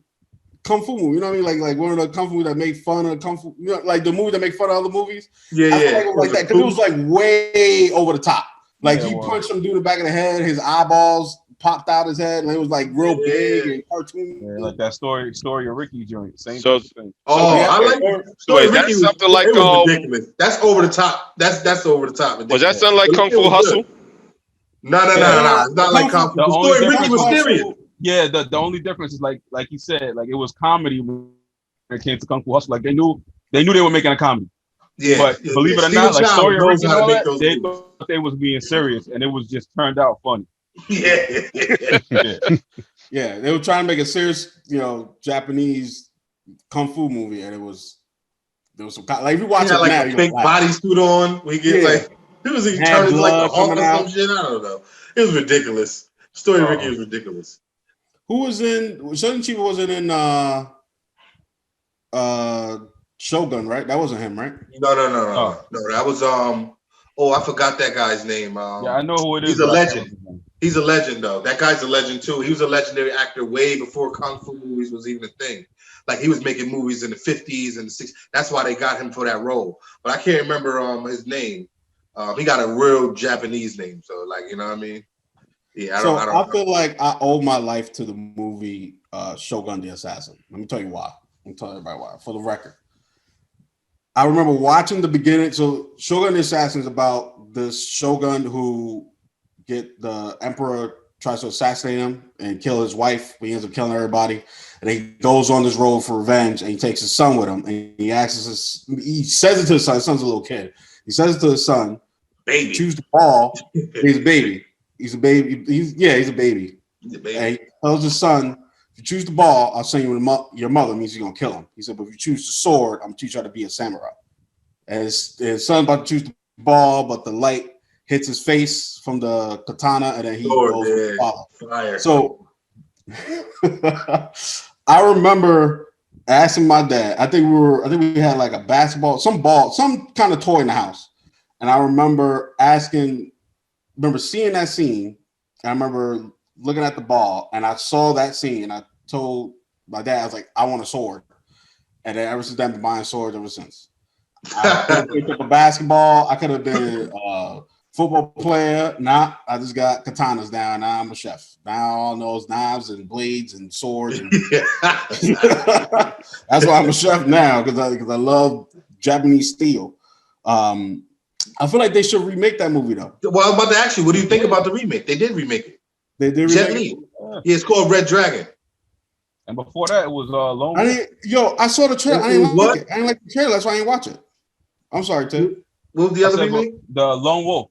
kung fu movie. You know what I mean? Like one of the kung fu that make fun of kung fu. You know, like the movie that make fun of other movies. Yeah, I feel like it was like that because it was like way over the top. Like he punched some dude in the back of the head, his eyeballs popped out his head, and it was like real big and cartoon. Yeah, like that story of Ricky joint. Same thing. I like it. Wait, that's something like ridiculous. That's over the top. That's over the top. Ridiculous. Was that something like Kung Fu Hustle? No. It's not like Kung Fu. The story of Ricky was serious. Yeah, the only difference is like he said, like it was comedy when it came to Kung Fu Hustle. Like they knew they were making a comedy. Yeah, but believe it or not, like story of Ricky and all that, they thought they was being serious, and it was just turned out funny. Yeah, they were trying to make a serious, Japanese kung fu movie, and there was some like if you watch it like now, a fake bodysuit on. We get like it was turning like a Hulk or some shit. I don't know. It was ridiculous. Story of Ricky was ridiculous. Who was in? Sonny Chiba wasn't in Shogun, right? That wasn't him, right? No. That was I forgot that guy's name. I know who it is. He's a legend. He's a legend, though. That guy's a legend too. He was a legendary actor way before kung fu movies was even a thing. Like he was making movies in the 50s and the 60s. That's why they got him for that role. But I can't remember his name. He got a real Japanese name, so like you know what I mean. Yeah, I feel like I owe my life to the movie Shogun the Assassin. Let me tell you why. Let me tell everybody why. For the record, I remember watching the beginning. So Shogun the Assassin is about this shogun who the emperor tries to assassinate him and kill his wife, but he ends up killing everybody. And he goes on this road for revenge, and he takes his son with him. And he he says it to his son. His son's a little kid. He says it to his son, "Baby, choose the ball." He's a baby. He's a baby. He's a baby. And he tells his son, "If you choose the ball, I'll send you your mother." Means you're gonna kill him. He said, "But if you choose the sword, I'm gonna teach you how to be a samurai." And his son about to choose the ball, but the light hits his face from the katana, and then he goes with the ball. Fire. So I remember asking my dad. I think we had like a basketball, some kind of toy in the house, and I remember seeing that scene. I remember looking at the ball, and I saw that scene, and I told my dad, I was like, "I want a sword," and then ever since then, I've been buying swords ever since. I could have picked up a basketball. I could have been a football player. Nah, I just got katanas now. Now I'm a chef. Now all those knives and blades and swords. That's why I'm a chef now, because I love Japanese steel. I feel like they should remake that movie though. Well, I'm about to ask you, what do you think about the remake? They did remake it. They did remake it. Yeah, it's called Red Dragon. And before that, it was Lone Wolf. I saw the trailer. I didn't like it. I didn't like the trailer. That's why I didn't watch it. I'm sorry, Ted. What was the other remake? The Lone Wolf.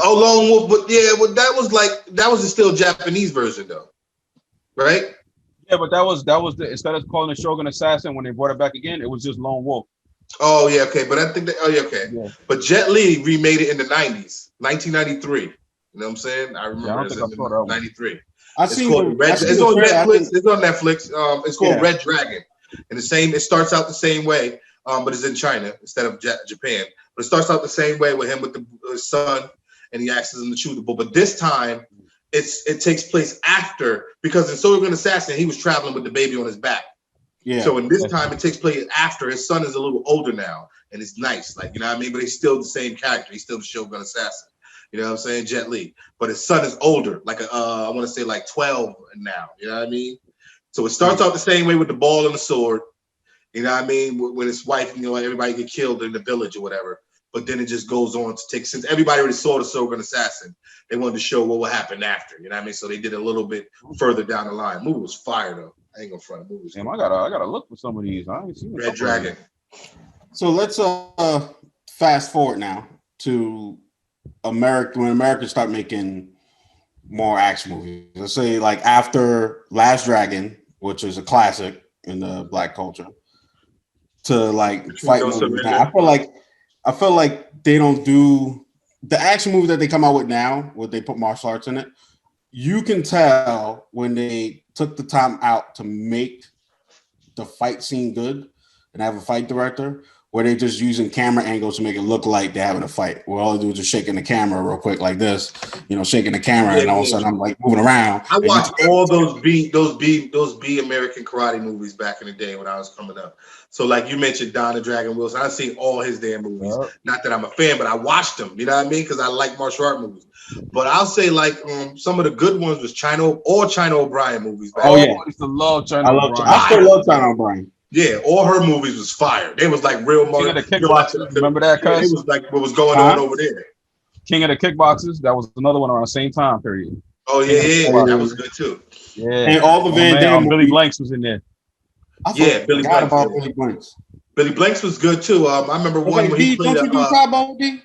Oh, Lone Wolf. But yeah, that was the still Japanese version though, right? Yeah, but that was instead of calling it Shogun Assassin when they brought it back again, it was just Lone Wolf. Oh yeah, okay. But I think okay. Yeah. But Jet Li remade it in the 90s, 1993. You know what I'm saying? I remember it in 93. It's on Netflix. It's on Netflix. It's called Red Dragon, and it starts out the same way, but it's in China instead of Japan. But it starts out the same way with him with his son, and he asks him to shoot the bull. But this time, it takes place after, because in Shogun Assassin, he was traveling with the baby on his back. Yeah. So in this time, it takes place after his son is a little older now, and it's nice, like, you know what I mean? But he's still the same character. He's still the Shogun assassin. You know what I'm saying? Jet Li. But his son is older, like I want to say like 12 now. You know what I mean? So it starts out the same way with the ball and the sword. You know what I mean? When his wife, you know, everybody get killed in the village or whatever. But then it just goes on to take, since everybody already saw the Shogun assassin, they wanted to show what would happen after. You know what I mean? So they did a little bit further down the line. Movie was fire though. I ain't gonna front. Movie was Damn, I gotta look for some of these. I ain't seen Red Dragon. So let's fast forward now to America, when America start making more action movies. Let's say like after Last Dragon, which is a classic in the black culture, to like fight movies. Now, I feel like they don't do the action movies that they come out with now, where they put martial arts in it. You can tell when they took the time out to make the fight scene good and have a fight director, where they're just using camera angles to make it look like they're having a fight. Where all they do is just shaking the camera real quick like this, you know, shaking the camera, and all of a sudden I'm like moving around. I watched all those B American karate movies back in the day when I was coming up. So like you mentioned Don the Dragon Wilson, I've seen all his damn movies. Not that I'm a fan, but I watched them. You know what I mean? Because I like martial art movies. But I'll say like some of the good ones was China O'Brien movies. I used to love China O'Brien. I still love China O'Brien. Yeah, all her movies was fire. They was like real King of the Kickboxers. Remember that? It was like what was going on over there. King of the Kickboxers. That was another one around the same time period. Oh yeah, that was good too. Yeah, and all the Van Damme. Billy Blanks was in there. Billy Blanks. Billy Blanks was good too. I remember one when he played. Don't you do Tabo, D?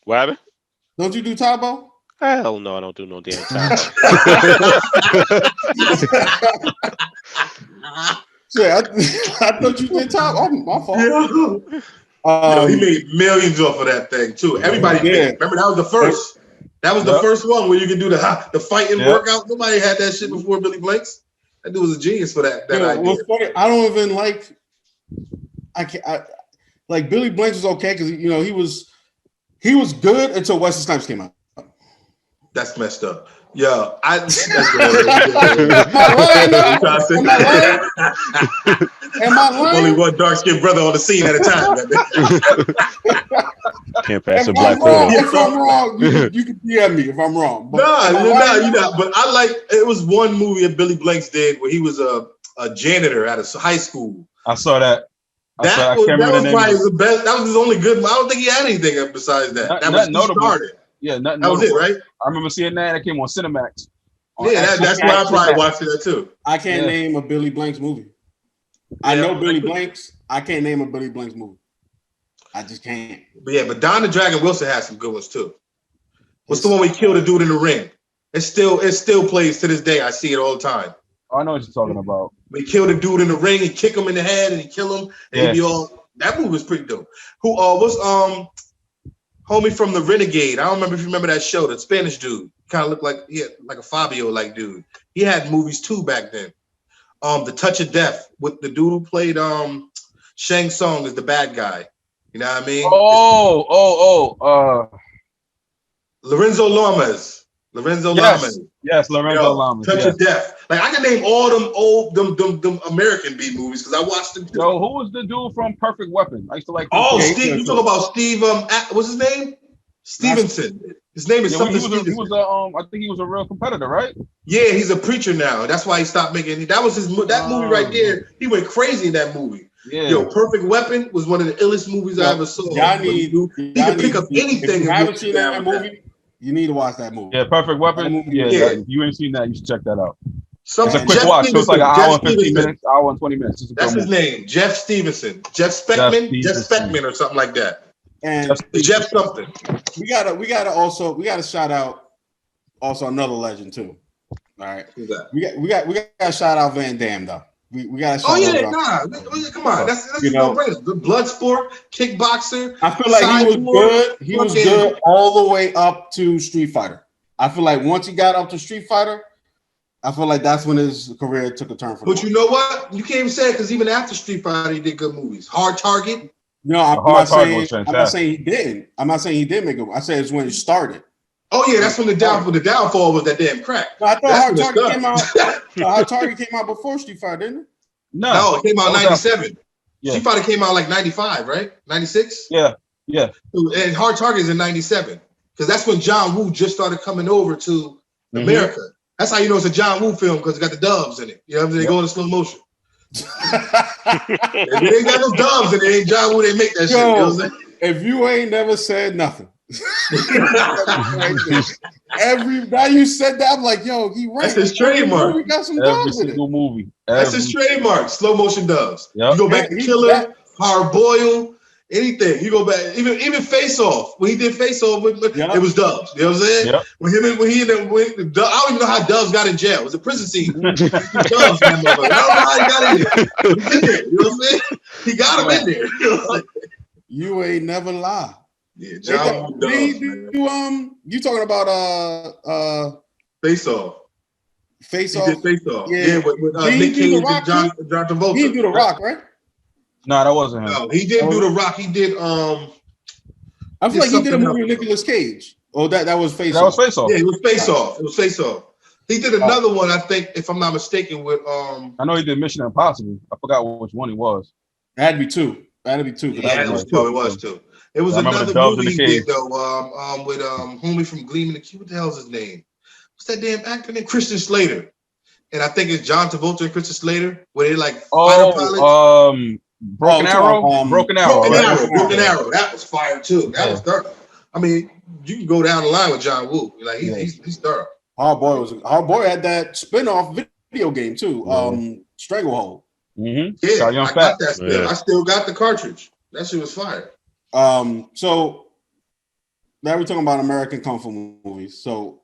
What happened? Don't you do Tabo? Hell no, I don't do no damn Tabo. Yeah, I thought you did top. Oh, my fault. He made millions off of that thing too. Everybody did. Remember that was the first. That was the first one where you could do the fighting workout. Nobody had that shit before Billy Blanks. That dude was a genius for that idea. Funny, I don't even like. Like Billy Blanks was okay because you know he was good until Wesley Snipes came out. That's messed up. Yeah, Am I lying? Only one dark skinned brother on the scene at a time. Can't pass a black quarter. If I'm wrong, you can DM me if I'm wrong. You're not. But I like. It was one movie that Billy Blanks did where he was a janitor at a high school. I saw that. That was probably the best. That was his only good. I don't think he had anything besides that. That was notable. Started. Yeah, that was it, right? I remember seeing that. It came on Cinemax. That's why I probably watched that too. I can't name a Billy Blanks movie. I know Billy Blanks. I can't name a Billy Blanks movie. I just can't. But Don the Dragon Wilson has some good ones too. What's the one we killed a dude in the ring? It still plays to this day. I see it all the time. Oh, I know what you're talking about. We killed a dude in the ring and kick him in the head and he kill him and he'd be all. That movie was pretty dope. What's homie from the Renegade? I don't remember if you remember that show. The Spanish dude kind of looked like a Fabio like dude. He had movies too back then. The Touch of Death with the dude who played Shang Tsung is the bad guy. You know what I mean? Lorenzo Lamas. Yes, Lorenzo Lamas. Touch of Death. Like I can name all them American B movies because I watched them too. Yo, who was the dude from Perfect Weapon? I used to like. Steve. You talk about Steve? What's his name? Stevenson. His name is something. He was I think he was a real competitor, right? Yeah, he's a preacher now. That's why he stopped making. That was that movie right there. He went crazy in that movie. Yeah. Yo, Perfect Weapon was one of the illest movies I ever saw. He could pick up anything. If you haven't seen that movie, you need to watch that movie. Yeah, Perfect Weapon. If you ain't seen that, you should check that out. It's a quick Jeff watch. So it's like an hour and 15 Stevenson. minutes, hour and 20 minutes. That's his name, Jeff Stevenson. Jeff Speckman or something like that. And Jeff something. We gotta shout out also another legend too. All right. Who's that? We got to shout out Van Damme though. We got to shout out. Come on. That's the blood sport, kickboxer. I feel like he was good. He was good all the way up to Street Fighter. I feel like once he got up to Street Fighter, I feel like that's when his career took a turn for him. But you know what? You can't even say it because even after Street Fighter, he did good movies. Hard Target. No, I'm not saying he didn't. I'm not saying he did make it. I said it's when it started. Oh yeah, that's when the downfall was that damn crack. No, I thought Hard Target came out. Hard Target came out before Street Fighter, didn't it? No, it came out in '97. Yeah. She probably came out like 95, right? 96? Yeah. And Hard Target is in 97. Because that's when John Woo just started coming over to America. That's how you know it's a John Woo film, because it got the doves in it. You know what I'm saying? They go into slow motion. If it ain't got no doves in it, ain't John Woo, they make that shit. You know what I'm saying? If you ain't never said nothing. Now you said that, I'm like, yo, he right. That's his trademark. We got some Every doves in it. single movie. That's his trademark. Slow motion doves. Yep. You go back to Killer, Hard Boiled, anything. You go back, even Face Off. When he did Face Off, it was doves. You know what I'm saying? Yep. When I don't even know how doves got in jail. It was a prison scene. Doves, man, I don't know how he got in there. You know what I'm saying? He got him in there. You ain't never lie. Yeah, John Doves, you talking about Face Off. Face He Off. did Face Off. Yeah, with Nick Cage and John Travolta. He didn't do The Rock, right? No, that wasn't him. No, he didn't do The Rock. He did I feel like he did a movie with Nicolas Cage. Oh, that was Face Off. That was Face Off. Yeah, it was Face Off. It was Face Off. He did another one, I think, if I'm not mistaken, with I know he did Mission Impossible. I forgot which one he was. It had to be two. Yeah, it was two. It was another movie he did though. With homie from Gleaming the Cube. What the hell is his name? What's that damn actor name? Christian Slater. And I think it's John Travolta and Christian Slater, where they like fighter pilots. Broken Arrow. Broken Arrow. That was fire too. That was thorough. I mean, you can go down the line with John Woo. Like he's thorough. Hard Boy had that spin-off video game too. Stranglehold. Mm-hmm. Yeah, I got that still. Yeah. I still got the cartridge. That shit was fire. So now we're talking about American Kung Fu movies. So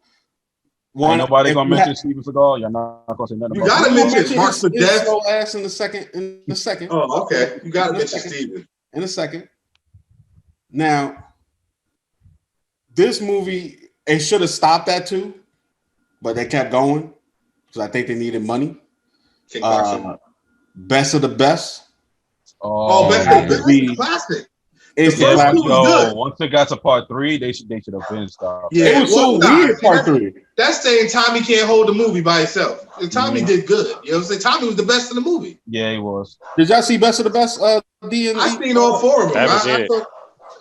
ain't nobody gonna mention Steven Seagal. You're not gonna say nothing. You gotta mention Mark for Death. Ass in the second. Oh, okay. You gotta mention Steven in a second. Now, this movie, it should have stopped at 2, but they kept going because I think they needed money. Best of the Best. Best of the Best is classic. It's the classic. Once it got to part 3, they should have been stopped. Yeah, it was so weird. Part 3. That's saying Tommy can't hold the movie by himself. Tommy did good. You know what I'm saying? Tommy was the best in the movie. Yeah, he was. Did y'all see Best of the Best? D and I seen all 4 of them. I haven't seen it.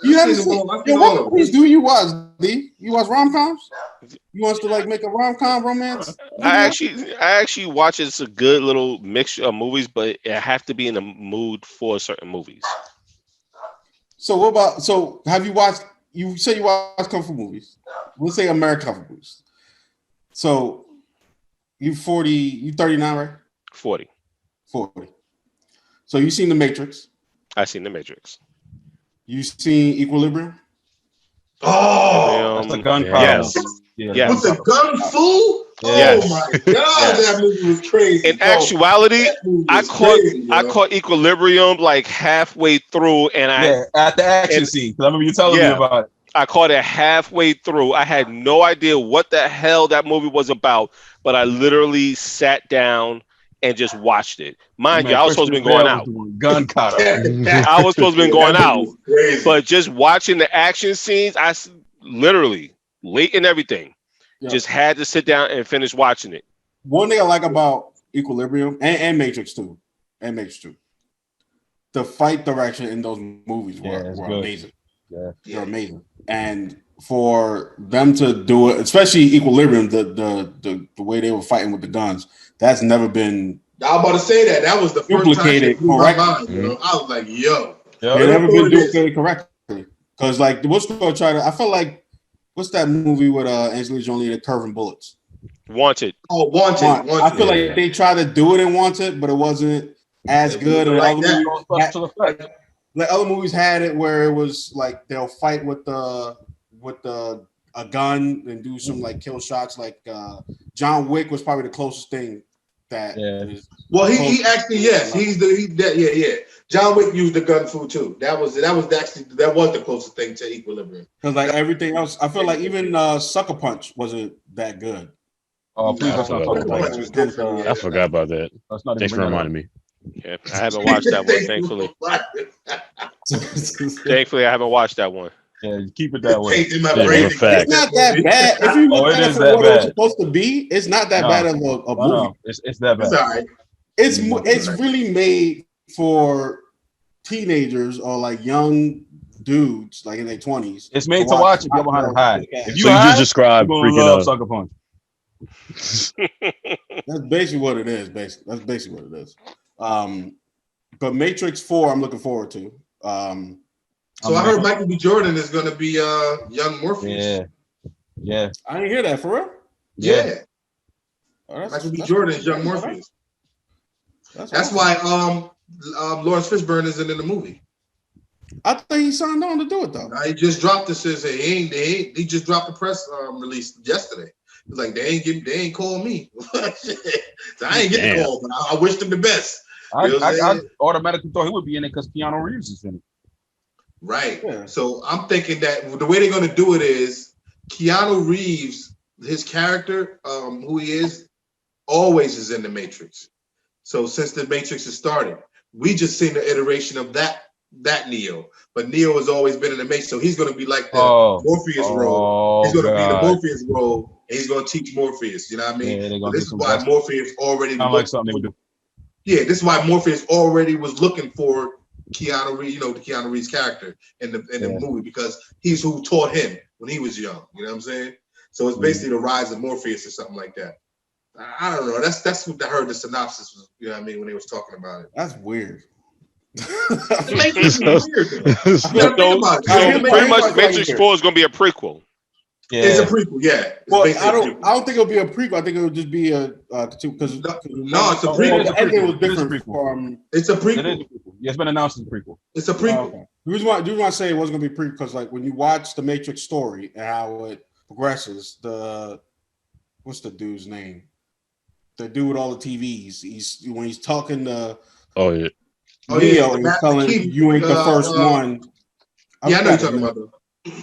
You haven't seen what movies do you watch, D? You watch rom-coms? You want to like make a rom-com romance? I actually watch it's a good little mixture of movies, but I have to be in the mood for certain movies. So what about? So have you watched? You say you watch kung fu movies. Let's say American kung fu movies. So you 40, you 39, right? 40. So you seen The Matrix? I seen The Matrix. You seen Equilibrium? Oh, that's the gun problem. Yes. With the gun fu? Yes. Oh my god, that movie was crazy. In actuality, I caught Equilibrium like halfway through, and at the action scene. I remember you telling me about it. I caught it halfway through. I had no idea what the hell that movie was about, but I literally sat down and just watched it. Mind you, I was supposed to be going out. Gun cutter. I was supposed to be going out, but just watching the action scenes, I literally late and everything. Just had to sit down and finish watching it. One thing I like about Equilibrium and Matrix 2, the fight direction in those movies were amazing. Yeah, they're amazing. And for them to do it, especially Equilibrium, the way they were fighting with the guns, that's never been. I was about to say that was the first time it blew my mind. You know? I was like, yo, they never been doing it correctly. Because like what's going to try to? I feel like. What's that movie with Angelina Jolie, the Curving Bullets? Wanted. Oh, Wanted. I feel like they tried to do it in Wanted, but it wasn't as good. Like other movies had it where it was like they'll fight with a gun and do some like kill shots. Like John Wick was probably the closest thing that. Yeah. Well, he actually John Wick used the gun fu too. That was the closest thing to Equilibrium. Because like everything else, I feel like even Sucker Punch wasn't that good. Oh, please I forgot about that. Thanks for reminding me. Yeah, I haven't watched that one, thankfully. Thankfully, I haven't watched that one. Yeah, keep it that way. It's not that bad. If you look at it for what it's supposed to be, it's not that bad of a movie. It's that bad. It's all right. It's really made for teenagers or like young dudes, like in their 20s. It's made to watch if you're behind a high. If you just described freaking Sucker Punch. That's basically what it is. That's basically what it is. But Matrix 4, I'm looking forward to. So I heard Michael B. Jordan is going to be young Morpheus. Yeah. I didn't hear that for real. Yeah. Oh, Michael B. Jordan is young Morpheus. That's why Lawrence Fishburne isn't in the movie. I thought he signed on to do it though. He just dropped this. He just dropped the press release yesterday. It's like they ain't called me. So I ain't getting called, but I wish them the best. I automatically thought he would be in it because Keanu Reeves is in it. Right. Yeah. So I'm thinking that the way they're going to do it is Keanu Reeves, his character, who he is, always is in the Matrix. So since the Matrix has started, we just seen the iteration of that Neo. But Neo has always been in the Matrix, so he's going to be like the Morpheus role. He's going to be the Morpheus role, and he's going to teach Morpheus. You know what I mean? Yeah, this is why Morpheus already like something they would do. Yeah, this is why Morpheus already was looking for Keanu Reeves, the Keanu Reeves character in the movie, because he's who taught him when he was young. You know what I'm saying? So it's basically the rise of Morpheus or something like that. I don't know. That's what I heard the synopsis was. You know what I mean, when they was talking about it. That's weird. It makes it weird. So pretty much Matrix 4 is going to be a prequel. Yeah. It's a prequel, yeah. Well, I don't think it'll be a prequel. I think it'll just be a because it's a prequel. The ending was different from. It's a prequel. It is a prequel. Yeah, it's been announced as a prequel. It's a prequel. Okay. The reason why I say it wasn't going to be prequel because, like, when you watch the Matrix story and how it progresses, what's the dude's name? The dude with all the TVs. When he's talking to Neo, he's telling you ain't the first one. Yeah, I know you're talking about that.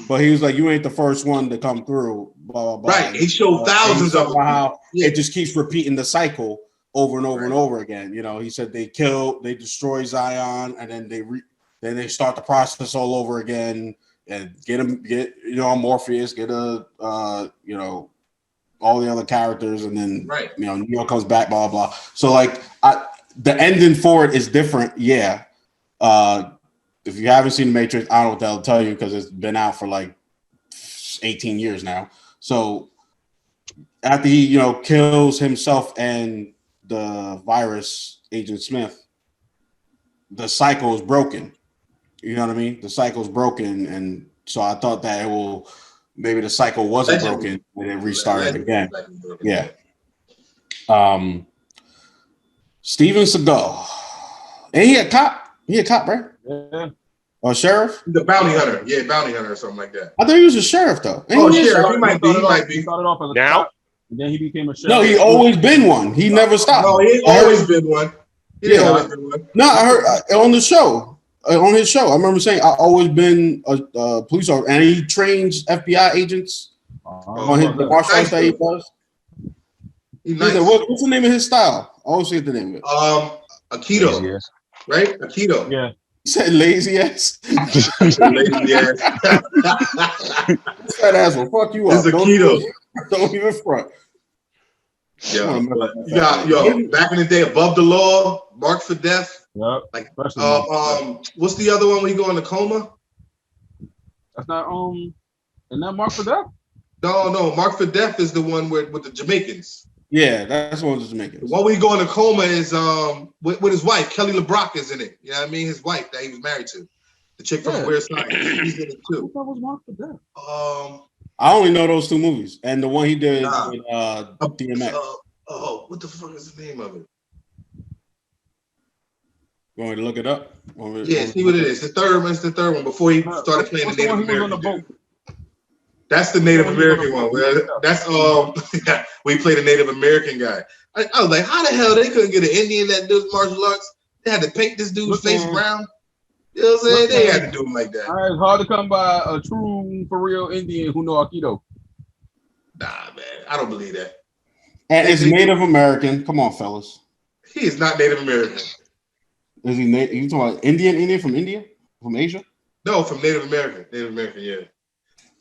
But he was like, you ain't the first one to come through, blah, blah, blah. Right. He showed thousands of them. How it just keeps repeating the cycle over and over and over again. He said they destroy Zion, and then they start the process all over again and get Morpheus, get all the other characters, and then Neo comes back, blah, blah, blah. So like the ending for it is different, yeah. If you haven't seen The Matrix, I don't know what they'll tell you because it's been out for like 18 years now. So after he, kills himself and the virus, Agent Smith, the cycle is broken. You know what I mean? The cycle is broken. And so I thought that maybe the cycle wasn't broken and it restarted again. Yeah. Steven Seagal. And he a cop, right? Yeah. Or sheriff? The bounty hunter. Yeah, bounty hunter or something like that. I thought he was a sheriff, though. Sheriff. He might be. He started off as a now? cop, and then he became a sheriff. No, he always been one. He never stopped. No, he always been one. No, I heard on the show. On his show, I remember saying I've always been a police officer, and he trains FBI agents on the martial arts that he does. What's the name of his style? I always forget the name of it. Aikido, right? Aikido. Yeah. You said lazy ass. Lazy ass. That asshole. Fuck you up. It's Aikido. Don't even front. Yeah. You got back in the day, Above the Law, Marked for Death. Yep. Like what's the other one when you go into coma? That's not isn't that Marked for Death? No, Marked for Death is the one with the Jamaicans. Yeah, that's one of the Jamaicans. The one we go into coma is with his wife, Kelly LeBrock is in it. You know what I mean? His wife that he was married to. The chick from Weird Science. He's in it too. That was Marked for Death. I only know those two movies. And the one he did with DMX. What the fuck is the name of it? You want me to look it up? See what it is. The third one before he started playing the Native American. That's the Native American one. That's we played a Native American guy. I was like, how the hell they couldn't get an Indian that does martial arts? They had to paint this dude's face brown. You know what I'm saying? They had to do him like that. All right, it's hard to come by a true, for real Indian who know Aikido. Nah, man, I don't believe that. And it's Native American. Come on, fellas. He is not Native American. Is he? You talking about Indian from India? From Asia? No, from Native American. Native American, yeah.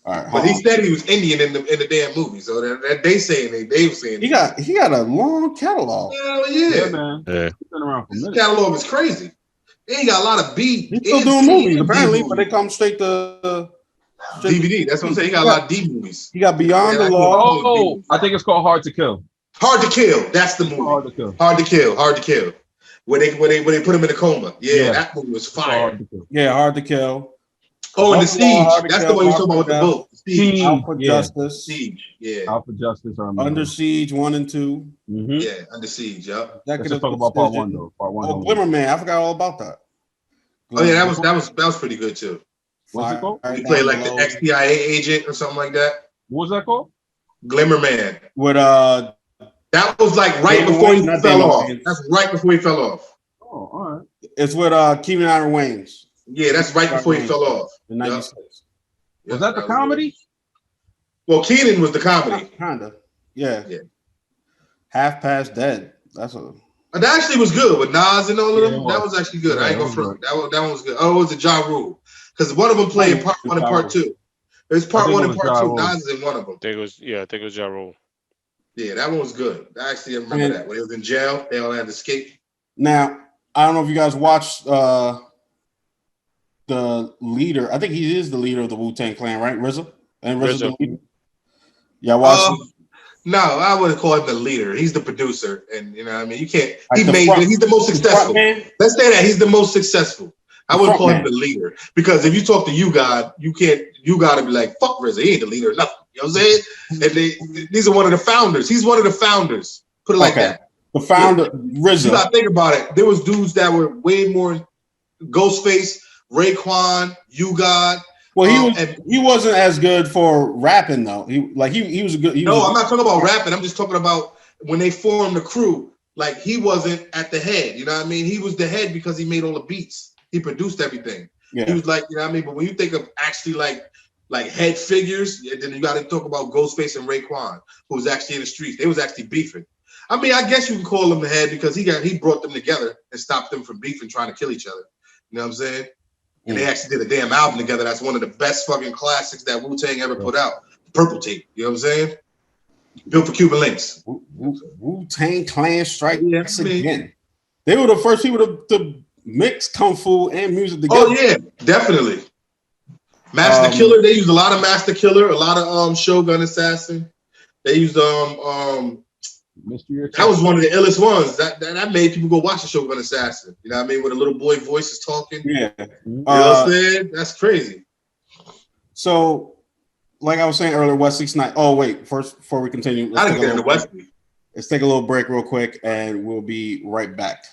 All right, but he said he was Indian in the damn movie, so that they saying they were saying he got a long catalog. Hell yeah, man. Yeah. His catalog is crazy. he got a lot of B. He's still doing movies apparently, but they come straight to DVD. That's what I'm saying. He got a lot of D movies. He got Beyond the Law. Oh, I think it's called Hard to Kill. Hard to Kill. That's the movie. Hard to Kill. Hard to Kill. Hard to Kill. Where they put him in a coma. Yeah, that movie was fire. Hard to Kill. Oh, and the Siege. That's the one you're talking about with the boat. Siege. Out for Justice. Siege. Yeah. Out for Justice. Under Siege 1 and 2. Mm-hmm. Yeah, Under Siege. Yep. Let's talk about part 1 though. Part 1. Oh, Glimmer Man. I forgot all about that. Oh yeah, that was pretty good too. What's it called? He played like the ex-CIA agent or something like that. What was that called? Glimmer Man. With that was like right before he fell off. That's right before he fell off. Oh, all right. It's with Keenan Iron Wayans. Yeah, that's right before he fell off. In 96. Was that the comedy? Well, Keenan was the comedy. Kinda. Yeah. Half Past Dead. That's a. That actually was good with Nas and all of them. That was actually good. I ain't gonna front. That one was good. Oh, it was a Ja Rule. Because one of them played part 1 and part 2. There's part 1 and part 2. Nas is in one of them. I think it was Ja Rule. Yeah, that one was good. I actually remember that. When he was in jail, they all had to escape. Now, I don't know if you guys watched the leader. I think he is the leader of the Wu-Tang Clan, right? RZA? And RZA the leader? Yeah, watch. No, I wouldn't call him the leader. He's the producer, and you know what I mean. You can't. He's the most successful. Let's say that he's the most successful. I wouldn't call him the leader because if you talk to you God, you can't. You got to be like fuck RZA. He ain't the leader or nothing. You know what I'm saying? And these are one of the founders. He's one of the founders. Put it like that. The founder, RZA. You got to think about it. There was dudes that were way more Ghostface, Raekwon, You God. Well, he wasn't as good for rapping though. He was a good. I'm not talking about rapping. I'm just talking about when they formed the crew. Like he wasn't at the head. You know what I mean? He was the head because he made all the beats. He produced everything. Yeah. He was like, you know what I mean? But when you think of actually like head figures, then you got to talk about Ghostface and Raekwon, who was actually in the streets. They was actually beefing. I mean, I guess you can call him the head because he brought them together and stopped them from beefing, trying to kill each other. You know what I'm saying? And they actually did a damn album together. That's one of the best fucking classics that Wu-Tang ever put out. Purple Tape. You know what I'm saying? Built for Cuban links. Wu-Tang Clan strikes again. They were the first people to mix kung fu and music together. Oh yeah, definitely. Master Killer. They used a lot of Master Killer, a lot of Shogun Assassin. They used that was one of the illest ones. That made people go watch the Shogun Assassin. You know what I mean? Where the little boy voice is talking. Yeah. You know what I'm saying? That's crazy. So, like I was saying earlier, Wesley Snipes. Oh, wait. First, before we continue, let's take a little break real quick, and we'll be right back.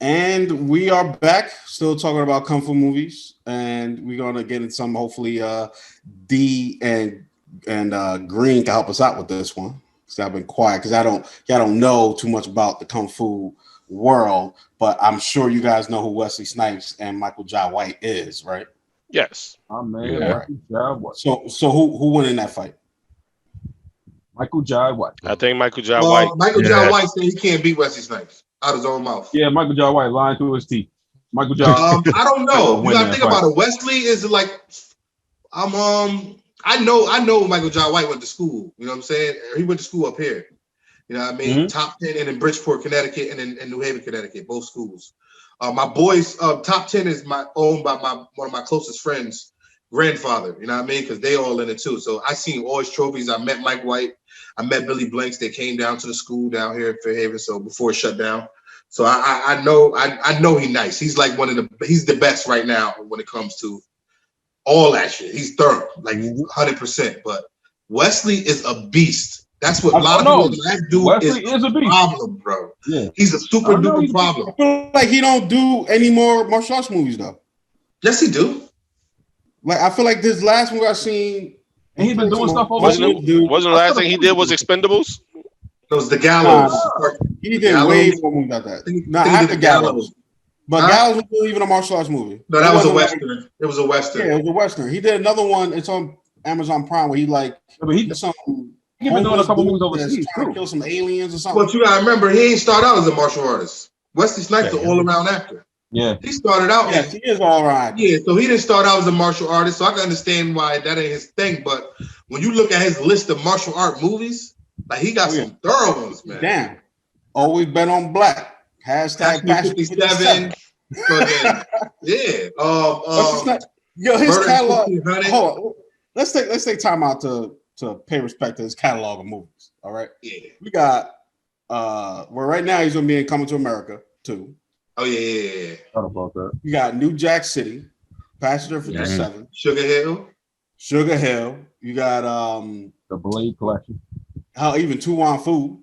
And we are back, still talking about kung fu movies, and we're gonna get in some. Hopefully, D and Green can help us out with this one. Because I've been quiet because y'all don't know too much about the kung fu world, but I'm sure you guys know who Wesley Snipes and Michael Jai White is, right? Yes. Oh man, Yeah. Michael Jai White. So who won in that fight? Michael Jai White. I think Michael Jai White. Michael Jai White said he can't beat Wesley Snipes out of his own mouth. Yeah, Michael Jai White lying through his teeth. Michael Jai. I don't know. You gotta think about it. Wesley is like, I know Michael Jai White went to school. You know what I'm saying? He went to school up here. You know what I mean? Mm-hmm. Top 10 and in Bridgeport, Connecticut, and in New Haven, Connecticut, both schools. My boys' top 10 is owned by one of my closest friends' grandfather. You know what I mean? Because they all in it too. So I seen all his trophies. I met Mike White. I met Billy Blanks. They came down to the school down here in Fairhaven. So before it shut down. So I know he's nice. He's like he's the best right now when it comes to all that shit. He's thorough, like 100%. But Wesley is a beast. That's what a lot of people. That dude Wesley is a beast. Problem, bro. Yeah, he's a super duper problem. I feel like he don't do any more martial arts movies though. Yes, he do. Like I feel like this last movie I seen, and he's been doing stuff over. Wasn't the last thing he did was Expendables? It was the Gallows. He did way more movies about that. No, after Gallows. But Gallows was even a martial arts movie. No, that was a Western. It was a Western. Yeah, it was a Western. He did another one. It's on Amazon Prime where he did something. He's been doing a couple movies overseas trying to kill some aliens or something. But you gotta remember, he ain't started out as a martial artist. Wesley Snipes is an all-around actor. Yeah, he started out. Yes, he is all right. Yeah, so he didn't start out as a martial artist, so I can understand why that ain't his thing. But when you look at his list of martial art movies, like he got some thorough ones, man. Damn, always been on black. Hashtag Passion 57. Yeah. Yo, his catalog. Hold on. Let's take time out to pay respect to his catalog of movies. All right. Yeah. We got right now he's gonna be in Coming to America too. Oh yeah. Thought about that. You got New Jack City, Passenger 57, Sugar Hill. You got the Blade Collection. Even Tu Wan Fu.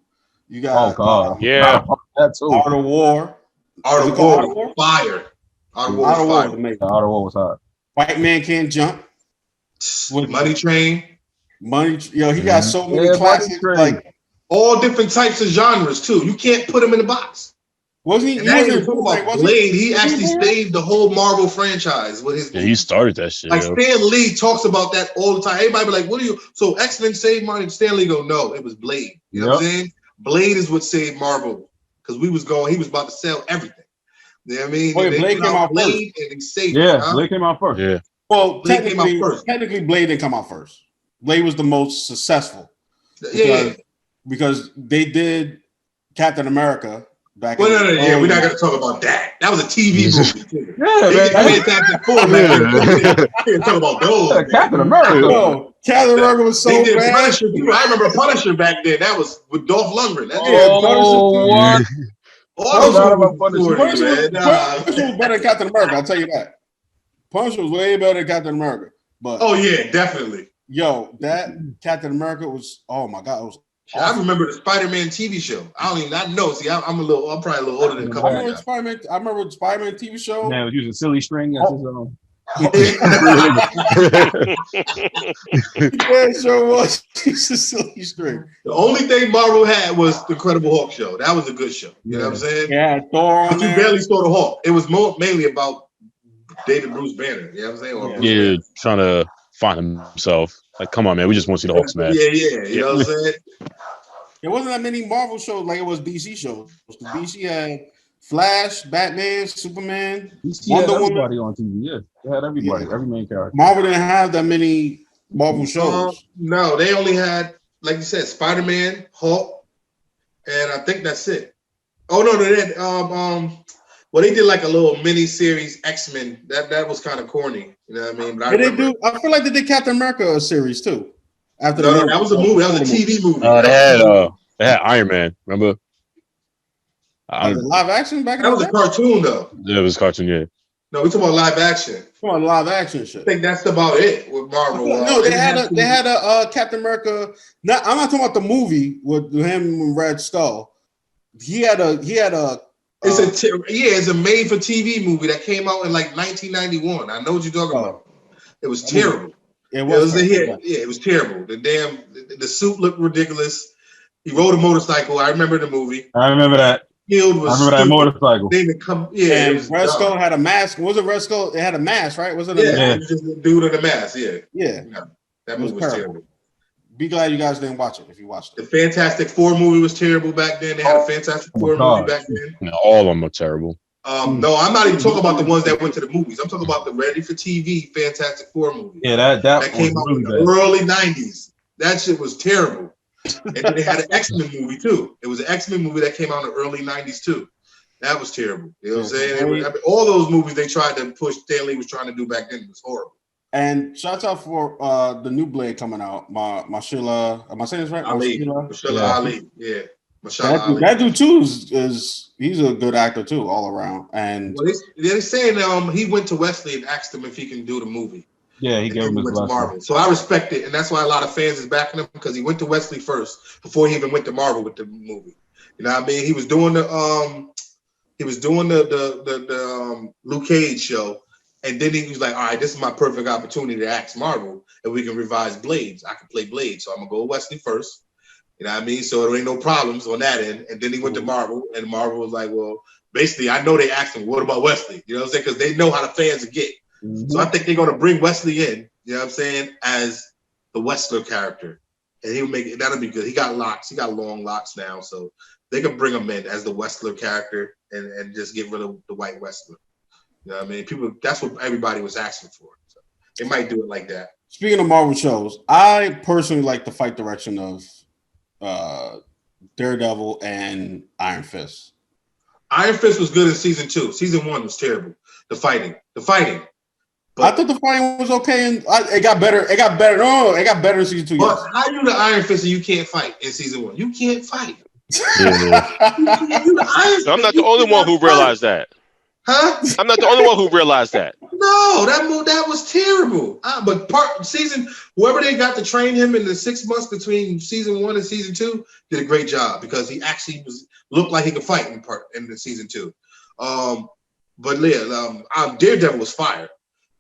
You got that too. Art of War. Art of War. Fire. Art of War was hot. White Man Can't Jump. Money Train. He got so many classics, like all different types of genres too. You can't put him in a box. Wasn't he? Blade. He actually saved the whole Marvel franchise with his. Yeah, he started that shit. Like Stan Lee talks about that all the time. Everybody be like, "What are you?" So X-Men saved Marvel. Stan Lee go, "No, it was Blade." You know what I'm saying? Blade is what saved Marvel because he was about to sell everything. You know what I mean? Blade came out first. And he saved Blade came out first. Yeah. Well, technically, Blade didn't come out first. Blade was the most successful. Because they did Captain America back. Well, no, we're not going to talk about that. That was a TV movie. They talk about those. Captain America. No, Captain America was so bad. Punisher, I remember Punisher back then. That was with Dolph Lundgren. What? Punisher was better than Captain America. I'll tell you that. Punisher was way better than Captain America. But definitely. Yo, that Captain America was, oh my God, it was awesome. I remember the Spider-Man TV show. I don't even know. See, I'm probably a little older than a couple. I remember the Spider-Man TV show. Man, was using silly string as his own. Yeah, sure was. He's a silly string. The only thing Marvel had was the Incredible Hulk show. That was a good show. You know what I'm saying? Yeah, Thor on there. You barely saw the Hulk. It was mainly about David Bruce Banner. You know what I'm saying? Trying to find himself. Like, come on, man. We just want to see the Hulk smash. Yeah. You know what I'm saying? There wasn't that many Marvel shows like it was DC shows. DC had Flash, Batman, Superman, Wonder Woman. Everybody on TV. Yeah, they had everybody, every main character. Marvel didn't have that many Marvel shows. No, they only had, like you said, Spider-Man, Hulk, and I think that's it. Oh no, they had well, they did like a little mini series X-Men. That was kind of corny. You know what I mean? But I feel like they did Captain America series too. After that was a movie. That was a TV movie. They had Iron Man. Remember? Live action back. That was a cartoon though. Yeah, it was a cartoon. Yeah. No, we talking about live action. Come on, live action shit. I think that's about it with Marvel. No, they had a Captain America. I'm not talking about the movie with him and Red Skull. He had a It's a made-for-TV movie that came out in like 1991. I know what you're talking about. It was terrible. It was terrible. The suit looked ridiculous. He rode a motorcycle. I remember the movie. I remember that. That motorcycle. And Red Skull had a mask. Was it Red Skull? It had a mask, right? Was it? It was just a dude in a mask. Yeah. That movie was terrible. Be glad you guys didn't watch it if you watched it. The Fantastic Four movie was terrible back then. They had a Fantastic Four movie back then. All of them are terrible. No, I'm not even talking about the ones that went to the movies. I'm talking about the ready-for-TV Fantastic Four movie. Yeah, that came out in the early 90s. That shit was terrible. And then they had an X-Men movie, too. It was an X-Men movie that came out in the early 90s, too. That was terrible. You know what I'm saying? All those movies they tried to push, Stan Lee was trying to do back then, was horrible. And shout out for the new Blade coming out. Mashallah, am I saying this right? Mashallah Ali. Yeah. That dude too is he's a good actor too, all around. And they're saying he went to Wesley and asked him if he can do the movie. Yeah, he gave him his blessing. Marvel. So I respect it, and that's why a lot of fans is backing him because he went to Wesley first before he even went to Marvel with the movie. You know what I mean? He was doing the Luke Cage show. And then he was like, all right, this is my perfect opportunity to ask Marvel and we can revise Blades. I can play Blades. So I'm going to go with Wesley first. You know what I mean? So there ain't no problems on that end. And then he went to Marvel and Marvel was like, well, basically, I know they asked him, what about Wesley? You know what I'm saying? Because they know how the fans get. Mm-hmm. So I think they're going to bring Wesley in, you know what I'm saying, as the Westler character. And he'll make it, that'll be good. He got locks. He got long locks now. So they can bring him in as the Westler character and just get rid of the white Westler. You know what I mean? People, that's what everybody was asking for. So they might do it like that. Speaking of Marvel shows, I personally like the fight direction of Daredevil and Iron Fist. Iron Fist was good in season 2. Season 1 was terrible. The fighting. But I thought the fighting was okay, and it got better. It got better. No, it got better in season 2. But how you the Iron Fist and you can't fight in season 1? You can't fight. Yeah. I'm not the only one who realized that. Huh? I'm not the only one who realized that. No, that was terrible. But whoever they got to train him in the 6 months between season 1 and season 2 did a great job because he actually looked like he could fight in the season 2. But Daredevil was fired.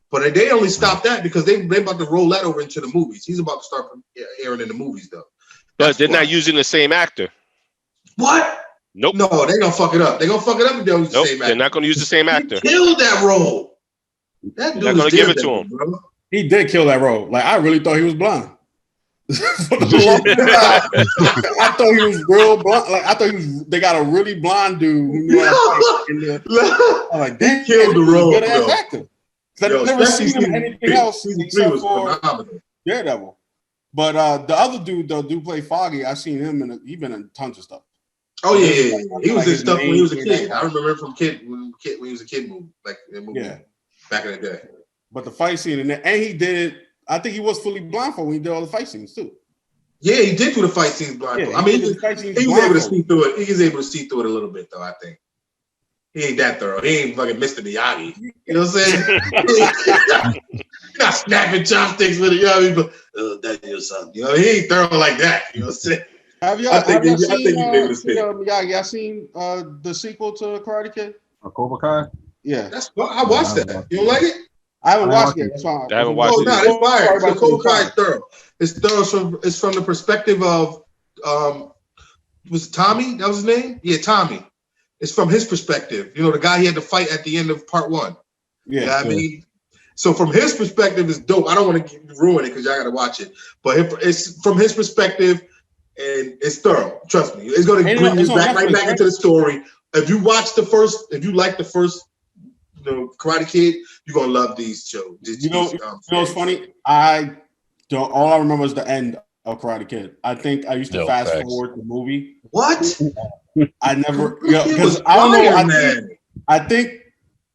But they only stopped that because they about to roll that over into the movies. He's about to start airing in the movies though. But they're not using the same actor. What? Nope. No, they're gonna fuck it up. They're gonna fuck it up if they don't use the same actor. They're not gonna use the same actor. He killed that role. That dude they're gonna give it to him. Bro. He did kill that role. Like I really thought he was blind. I thought he was real blind. Like I thought they got a really blind dude who knew how to fight. I'm like, damn, he killed the role. Good ass actor. I've never seen him anything else except for Daredevil. But the other dude though, play Foggy. I've seen him he's been in tons of stuff. Oh yeah. He was in stuff when he was a kid. I remember him from when he was a kid movie, like in movie back in the day. But the fight scene and he did. I think he was fully blindfold when he did all the fight scenes too. Yeah, he did do the fight scenes blindfold. Yeah, I mean, he was able to see through it. He was able to see through it a little bit though. I think he ain't that thorough. He ain't fucking Mr. Miyagi. You know what I'm saying? You're not snapping chopsticks with it. You know what I mean? But that's your son. You know, he ain't thorough like that. You know what I'm saying? Have y'all seen the sequel to Karate Kid? Cobra Kai? Yeah. I watched that. You don't like it? I haven't watched it. That's why I haven't watched it. No, it's fire. The Cobra Kai is thorough. It's thorough. It's from the perspective of was Tommy? That was his name? Yeah, Tommy. It's from his perspective. You know, the guy he had to fight at the end of part 1. Yeah. You know what I mean? So from his perspective, it's dope. I don't want to ruin it because y'all got to watch it. But it's from his perspective, and it's thorough. Trust me. It's going to bring you right back into the story. If you like the first Karate Kid, you're going to love these shows. You know what's funny? All I remember is the end of Karate Kid. I think I used to fast forward the movie. What? I never, because I don't know. I think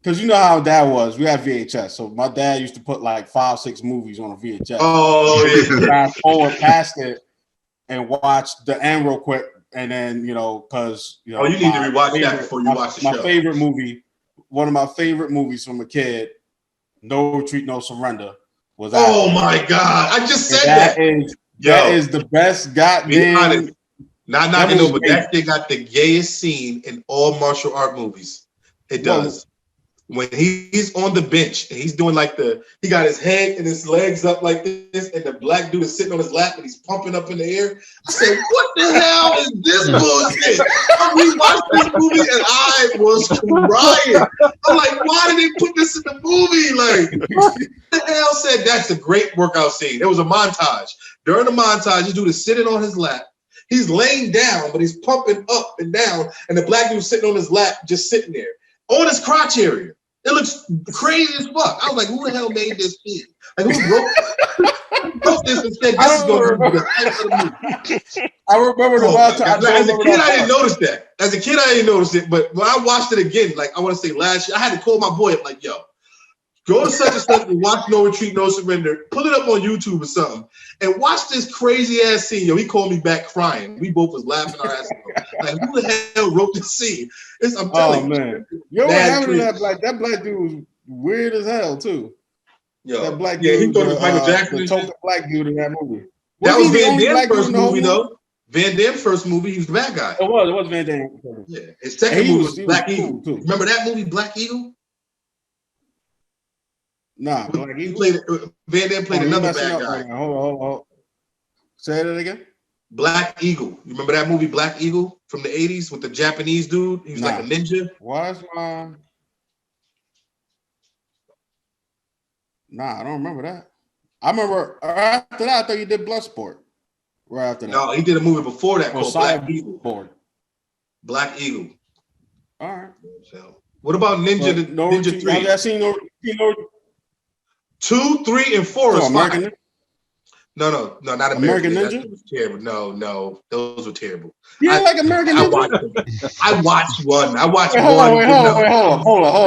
because you know how Dad was. We had VHS, so my dad used to put like 5-6 movies on a VHS. Oh, yeah. Fast forward past it and watch the end real quick, and then because you need to rewatch that before you watch the show. My favorite movie, one of my favorite movies from a kid, No Retreat, No Surrender, was. Oh my God! I just said that. That is the best goddamn Not knocking over, but that thing got the gayest scene in all martial art movies. It does. When he's on the bench and he's doing like he got his head and his legs up like this, and the black dude is sitting on his lap and he's pumping up in the air. I said, what the hell is this bullshit? We watched this movie and I was crying. I'm like, why did they put this in the movie? Like, what the hell said that's a great workout scene? There was a montage. During the montage, this dude is sitting on his lap. He's laying down, but he's pumping up and down, and the black dude's sitting on his lap, just sitting there. On his crotch area. It looks crazy as fuck. I was like, who the hell made this scene? Like, who wrote this and said this is going to be the hype of the movie? I remember the wild time. As a kid, I didn't notice that. As a kid, I didn't notice it. But when I watched it again, like I want to say last year, I had to call my boy up like, yo, go to such and such and watch No Retreat, No Surrender. Pull it up on YouTube or something. And watch this crazy ass scene. Yo, he called me back crying. We both was laughing our asses off. Like, who the hell wrote this scene? I'm telling you. Man. Yo, what happened to that black dude was weird as hell, too. Yo, that black dude. He thought it was Michael Jackson. The token black dude in that movie. That was Van Damme's first movie, though. Van Damme's first movie, he was the bad guy. It was Van Damme. Yeah. His second movie was Black Eagle. Too. Remember that movie, Black Eagle? Nah, Black Eagle. Van Damme played another bad guy. Hold on. Say that again. Black Eagle. You remember that movie, Black Eagle, from the 80s with the Japanese dude? He was like a ninja. Why's my... Nah, I don't remember that. I remember after that, I thought you did Bloodsport. Right after that. No, he did a movie before that called Black Eagle. Board. Black Eagle. All right. So, what about Ninja? Ninja 3? Have you seen no 2, 3, and 4 is fine. No, not American Ninja. That was terrible. No, those were terrible. You don't like American Ninja? I watched one. Hold on.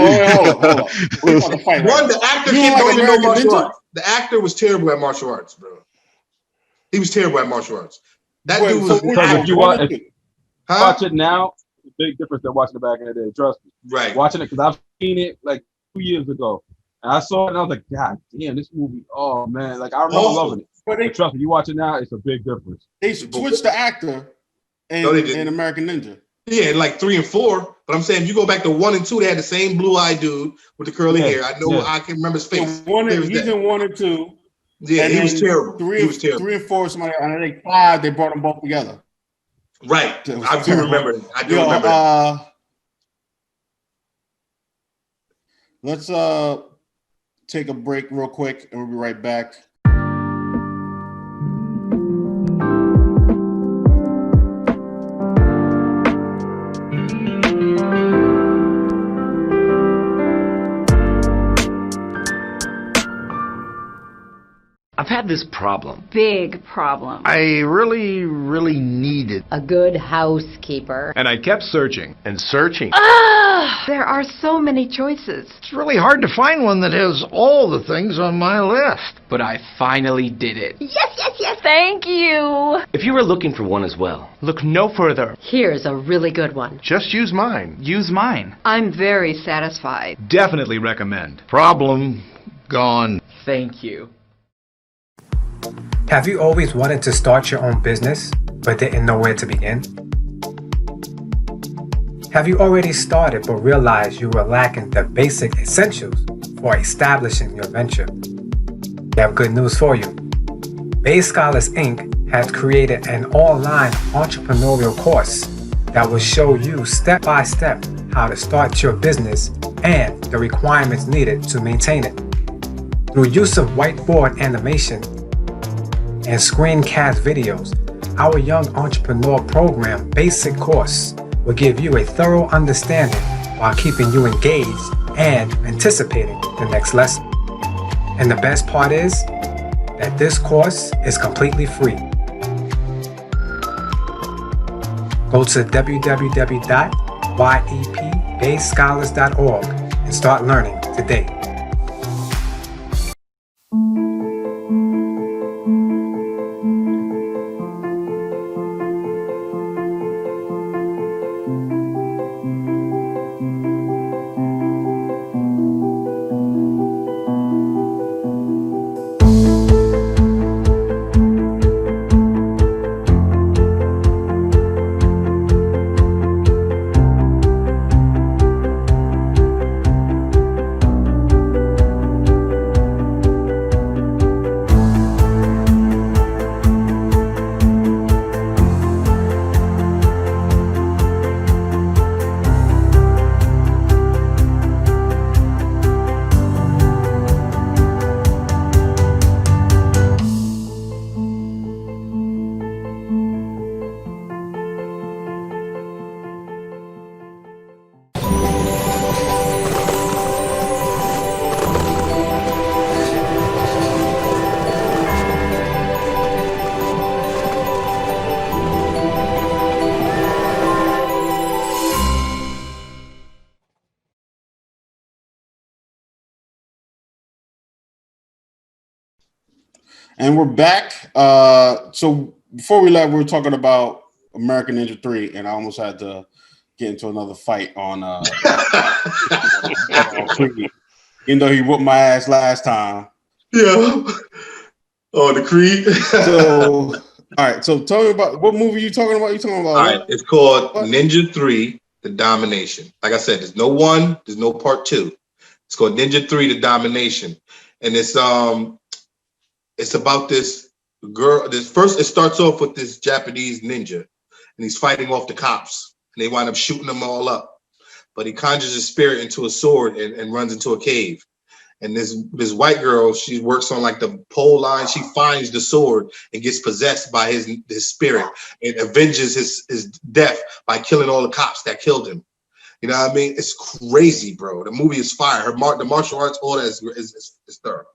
One, the actor don't even know martial arts. The actor was terrible at martial arts, bro. He was terrible at martial arts. That dude was. If you watch it now, it's a big difference than watching it back in the day. Trust me. Right. Watching it because I've seen it like 2 years ago, and I saw it and I was like, God damn, this movie! Oh man, like I remember loving it. But trust me, you watch it now, it's a big difference. They switched the actor in American Ninja. Yeah, like 3 and 4. But I'm saying if you go back to 1 and 2, they had the same blue-eyed dude with the curly hair. I know I can remember his face. He's in 1 and 2. Yeah, he was terrible. 3 and 4, somebody, and I think 5, they brought them both together. Right. I do remember. Remember. Let's take a break real quick, and we'll be right back. I've had this problem. Big problem. I really needed a good housekeeper. And I kept searching and searching. There are so many choices. It's really hard to find one that has all the things on my list. But I finally did it. Yes. Thank you. If you were looking for one as well, look no further. Here's a really good one. Just use mine. Use mine. I'm very satisfied. Definitely recommend. Problem gone. Thank you. Have you always wanted to start your own business, but didn't know where to begin? Have you already started but realized you were lacking the basic essentials for establishing your venture? We have good news for you. Bay Scholars Inc. has created an online entrepreneurial course that will show you step by step how to start your business and the requirements needed to maintain it. Through use of whiteboard animation and screencast videos, our Young Entrepreneur Program basic course will give you a thorough understanding while keeping you engaged and anticipating the next lesson. And the best part is that this course is completely free. Go to www.yepbayscholars.org and start learning today. And we're back. So before we left, we were talking about American Ninja 3, and I almost had to get into another fight on Creed. Even though he whooped my ass last time. Yeah. Oh, the Creed. So, all right. So tell me about what movie you talking about? You talking about? All right. It's called Ninja 3: The Domination. Like I said, there's no 1, there's no part 2. It's called Ninja 3: The Domination, and it's about this girl. It starts off with this Japanese ninja, and he's fighting off the cops, and they wind up shooting them all up. But he conjures his spirit into a sword and runs into a cave. And this white girl, she works on like the pole line. She finds the sword and gets possessed by his spirit and avenges his death by killing all the cops that killed him. You know what I mean? It's crazy, bro. The movie is fire. The martial arts, all that is thorough.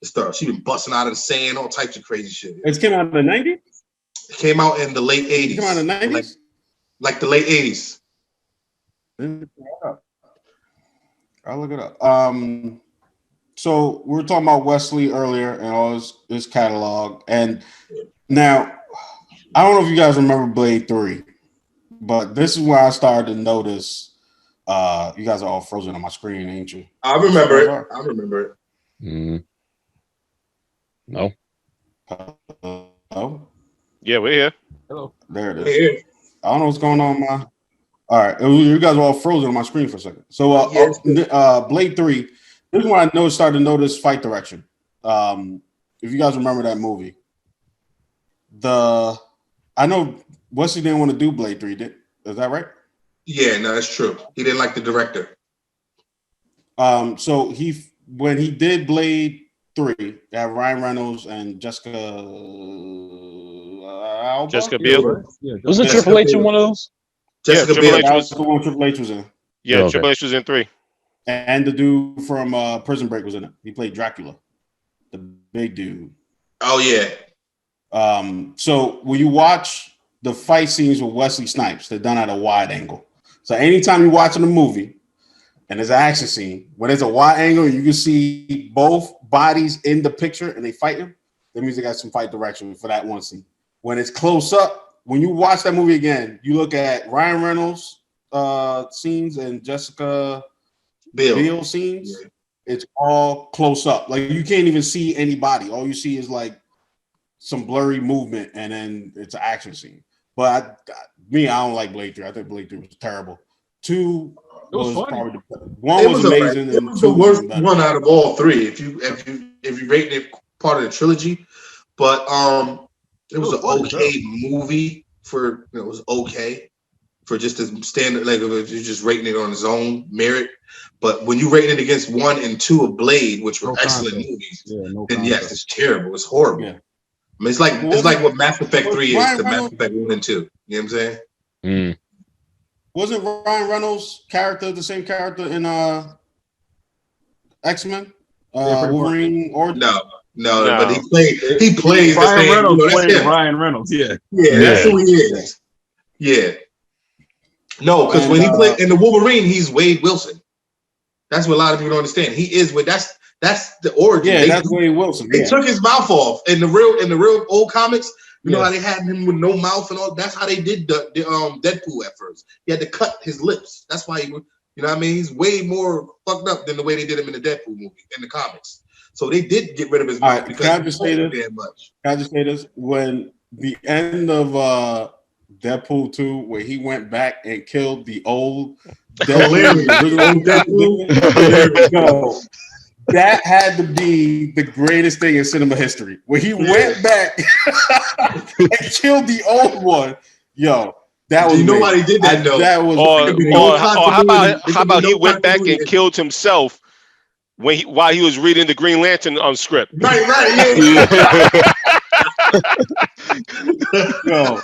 It's thorough. She been busting out of the sand, all types of crazy shit. It came out in the 90s? It came out in the late 80s. It came out in the 90s? Like the late 80s. I'll look it up. So we were talking about Wesley earlier and all his catalog. And now, I don't know if you guys remember Blade 3, but this is where I started to notice. You guys are all frozen on my screen, ain't you? I remember it. Mm. No. Hello? Yeah, we're here. Hello. There it is. I don't know what's going on, man. All right. You guys are all frozen on my screen for a second. So Blade 3, this is when I started to notice fight direction. If you guys remember that movie. I know Wesley didn't want to do Blade 3, is that right? Yeah, no, that's true. He didn't like the director. So when he did Blade 3, that Ryan Reynolds and Jessica Alba? Jessica Biel. Wasn't Triple H in one of those? Jessica Biel. That was the one Triple H was in. Yeah, okay. Triple H was in 3. And the dude from Prison Break was in it. He played Dracula, the big dude. Oh yeah. So when you watch the fight scenes with Wesley Snipes, they're done at a wide angle. So anytime you're watching a movie and there's an action scene, when there's a wide angle, you can see both bodies in the picture and they fighting. That means they got some fight direction for that one scene. When it's close up, when you watch that movie again, you look at Ryan Reynolds scenes and Jessica Biel scenes. Yeah. It's all close up. Like you can't even see anybody. All you see is like some blurry movement, and then it's an action scene. But I don't like Blade 3. I think Blade 3 was terrible. 2 was probably one was amazing. It was the worst one out of all 3. If you rate it part of the trilogy, but it was an okay movie for it was okay for just a standard, like if you're just rating it on its own merit. But when you rate it against 1 and 2 of Blade, which were excellent movies, then yes, it's terrible. It's horrible. Yeah. I mean, it's like what Mass Effect 3 is to Mass Effect 1 and 2. You know what I'm saying? Mm. Wasn't Ryan Reynolds' character the same character in X-Men? Wolverine or no, but he plays Ryan the same. Reynolds played Ryan Reynolds, yeah. That's who he is. Yeah. No, because when he played in the Wolverine, he's Wade Wilson. That's what a lot of people don't understand. He is that's the origin. Yeah, that's Wade Wilson. They took his mouth off in the real old comics. You know how they had him with no mouth and all. That's how they did the Deadpool at first. He had to cut his lips. That's why you know what I mean. He's way more fucked up than the way they did him in the Deadpool movie in the comics. So they did get rid of his mouth because can I just say this? When the end of Deadpool 2, where he went back and killed the old Deadpool, that had to be the greatest thing in cinema history. Where he went back and killed the old one. Yo, that was. You know why he did that though? That was. Or how about he went back and killed himself while he was reading the Green Lantern script? Right, yeah. Yo.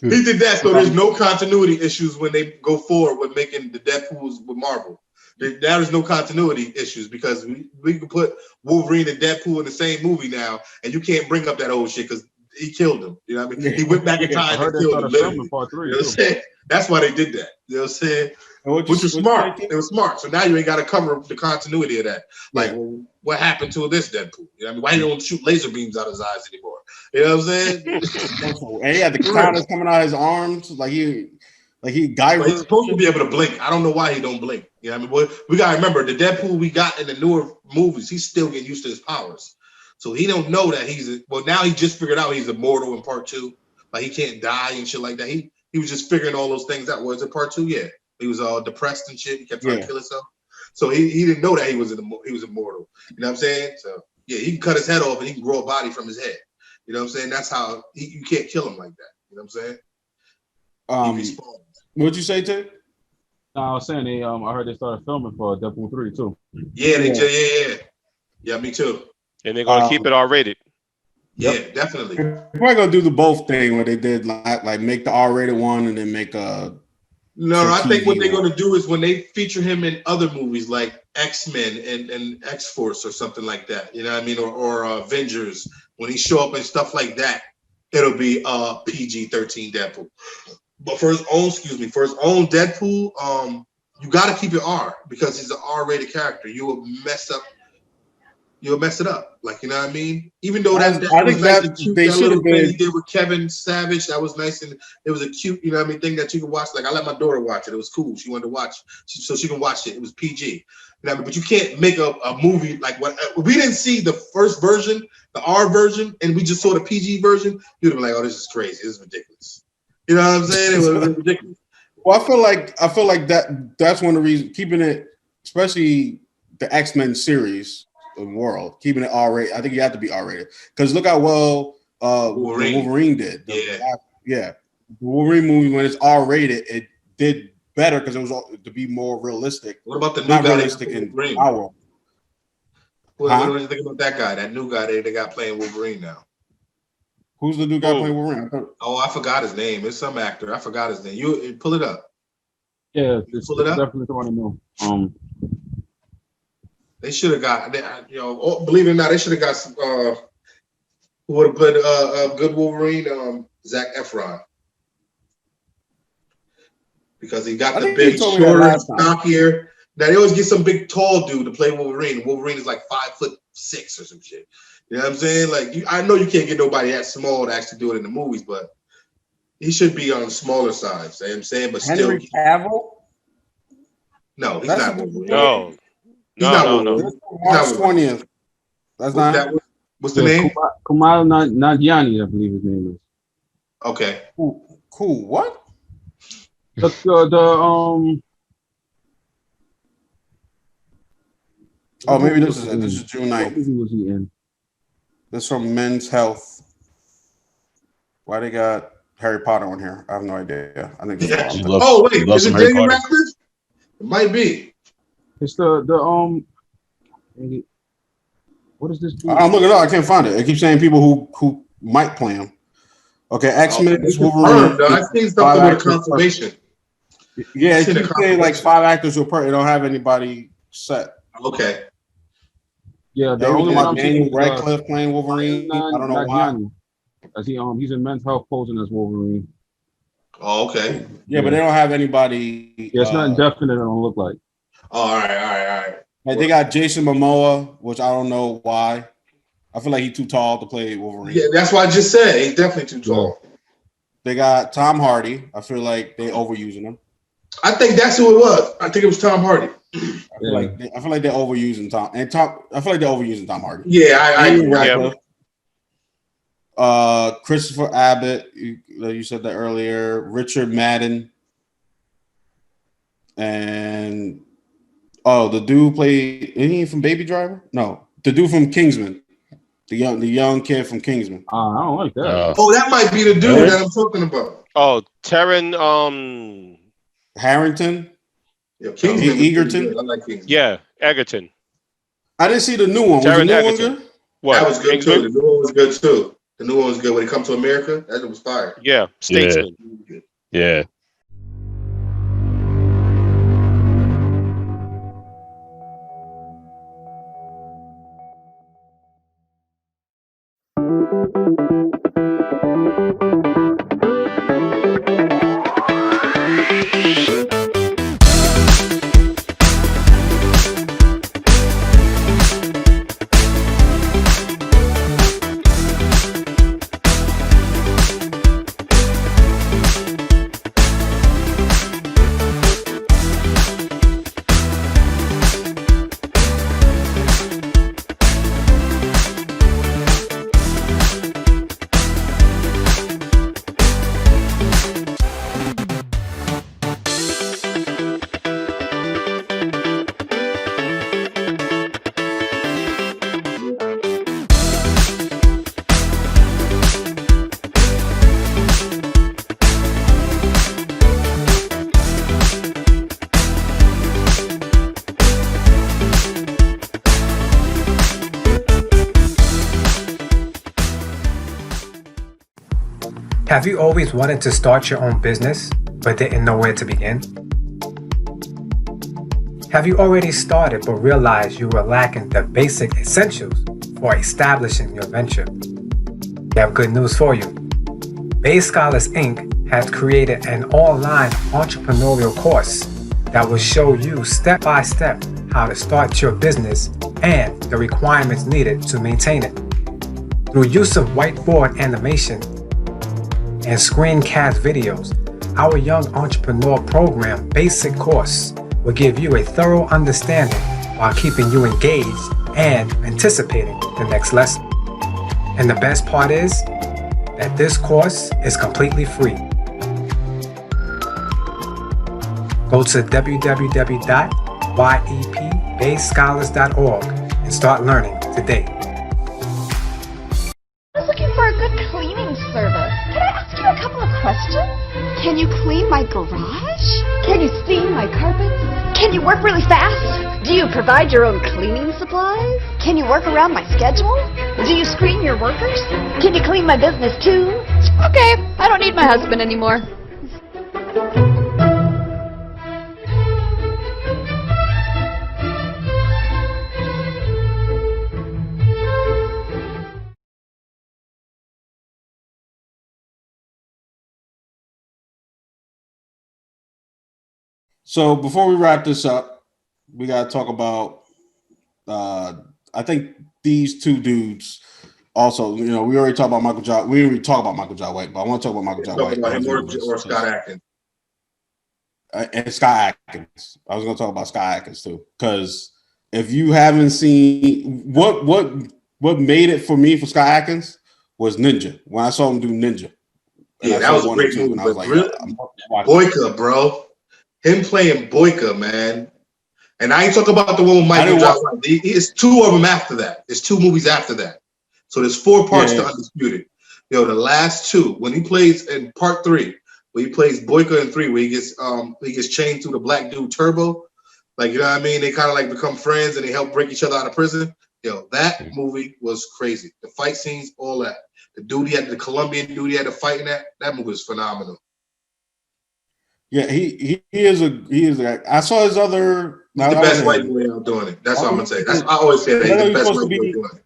He did that, so there's no continuity issues when they go forward with making the Deadpools with Marvel. There is no continuity issues because we can put Wolverine and Deadpool in the same movie now, and you can't bring up that old shit because he killed him. You know what I mean? He went back in time and killed him. Literally. You know what I'm saying? That's why they did that. You know what I'm saying? Which is smart. It was smart. So now you ain't got to cover the continuity of that. Like what happened to this Deadpool? You know what I mean? Why he don't shoot laser beams out his eyes anymore? You know what I'm saying? And he had the counters coming out of his arms, like he Guyver. But he's supposed to be able to blink. I don't know why he don't blink. You know what I mean? We gotta remember the Deadpool we got in the newer movies. He's still getting used to his powers, so he don't know that now he just figured out he's immortal in part 2. Like he can't die and shit like that. He was just figuring all those things out. Was in part 2? Yeah, he was all depressed and shit. He kept trying to kill himself. So he didn't know that he was immortal. You know what I'm saying? So yeah, he can cut his head off and he can grow a body from his head. You know what I'm saying? That's how you can't kill him like that. You know what I'm saying? What'd you say, Ted? No, I was saying I heard they started filming for Deadpool 3 too. Yeah, yeah, me too. And they're gonna keep it R-rated. Yeah, definitely. They're probably gonna do the both thing where they did like make the R-rated one and then make a. No, I think what they're gonna do is when they feature him in other movies like X-Men and X-Force or something like that, you know what I mean, or Avengers, when he show up and stuff like that, it'll be PG-13 Deadpool. But for his own Deadpool, you got to keep it R because he's an R-rated character. You'll mess it up. Like, you know what I mean? Even though that was nice and cute, that little thing he did with Kevin Savage, that was nice, and it was a cute, you know what I mean, thing that you could watch. Like, I let my daughter watch it. It was cool. She wanted to watch, so she can watch it. It was PG. You know what I mean? But you can't make a movie like what we didn't see the first version, the R version, and we just saw the PG version. You'd have been like, oh, this is crazy. This is ridiculous. You know what I'm saying? It was ridiculous. Well, I feel like that's one of the reasons keeping it, especially the X-Men series of world, keeping it R-rated. I think you have to be R-rated because look how well Wolverine did. The Wolverine movie, when it's R-rated, it did better because it was to be more realistic. What about the new not guy realistic in our world? What do you think about that guy? That new guy they got playing Wolverine now. Who's the new guy playing Wolverine? I forgot his name. It's some actor. I forgot his name. You pull it up. Yeah, pull it up. Definitely someone I know. They should have got. Believe it or not, they should have got some. Who would have played a good Wolverine? Zac Efron. Because he got the big, shorter, stockier. Now they always get some big, tall dude to play Wolverine. Wolverine is like 5'6" or some shit. You know what I'm saying? Like, I know you can't get nobody that small to actually do it in the movies, but he should be on the smaller side. You know what I'm saying? But Henry Cavill? No, he's not Wolverine. No. He's not Wolverine. March 20th. That's not. What's the name? Kumail Nanjiani, I believe his name is. Okay. Cool. What? Oh, maybe this is it. This is June 9th. What movie was he in? This is from Men's Health. Why they got Harry Potter on here? I have no idea. I think. Is it Daniel Radcliffe? It might be. It's the what is this? I'm looking it up. I can't find it. It keeps saying people who might play him. Okay, X-Men. Wolverine. I've seen something with a confirmation. Yeah, it keeps saying like 5 actors will part. They don't have anybody set. Okay. Yeah, the only one I'm Daniel Radcliffe playing Wolverine. I don't know why. As he's in Men's Health posing as Wolverine. Oh, okay. Yeah, but they don't have anybody. Yeah, it's not indefinite. It don't look like. Oh, all right. Like they got Jason Momoa, which I don't know why. I feel like he's too tall to play Wolverine. Yeah, that's what I just said. He's definitely too tall. They got Tom Hardy. I feel like they overusing him. I think that's who it was. I think it was Tom Hardy. I feel like they're overusing Tom. I feel like they're overusing Tom Hardy. Yeah, I agree. Christopher Abbott, you said that earlier. Richard Madden, and the dude played. Isn't he from Baby Driver? No, the dude from Kingsman, the young kid from Kingsman. I don't like that. That might be the dude that I'm talking about. Oh, Taron Harrington. Yeah, Kingsman. Egerton. I like Kingsman. Yeah, Egerton. I didn't see the new one. Was the new one good? What? That was good too. The new one was good too. The new one was good. When it comes to America, that was fire. Yeah, Statesman. Yeah. Have you always wanted to start your own business, but didn't know where to begin? Have you already started but realized you were lacking the basic essentials for establishing your venture? We have good news for you. Base Scholars Inc. has created an online entrepreneurial course that will show you step by step how to start your business and the requirements needed to maintain it. Through use of whiteboard animation and screencast videos, our Young Entrepreneur Program basic course will give you a thorough understanding while keeping you engaged and anticipating the next lesson. And the best part is that this course is completely free. Go to www.yepbasescholars.org and start learning today. I was looking for a good cleaning service. Can I ask you a couple of questions? Can you clean my garage? Can you steam my carpets? Can you work really fast? Do you provide your own cleaning supplies? Can you work around my schedule? Do you screen your workers? Can you clean my business too? Okay, I don't need my husband anymore. So before we wrap this up, we got to talk about, I think these two dudes also, we already talked about Michael Jai. We didn't really talk about Michael Jai White, but I want to talk about Michael Jai White. About him or Scott Adkins. And Scott Adkins. I was going to talk about Scott Adkins too. Because if you haven't seen, what made it for me for Scott Adkins was Ninja. When I saw him do Ninja. Yeah, that was a great movie. I was like, really? Boyka, bro. Him playing Boyka, man. And I ain't talking about the one with Michael Jai White. It's two of them after that. There's two movies after that. So there's 4 parts to Undisputed. The last 2, when he plays in part 3, where he plays Boyka in 3, where he gets chained to the black dude Turbo. Like, you know what I mean? They kind of like become friends and they help break each other out of prison. That movie was crazy. The fight scenes, all that. The Colombian dude he had to fight in that movie was phenomenal. Yeah, he is a. I saw his other. He's the best white boy out doing it. That's what I'm gonna say. I always say that he's the best white boy doing it.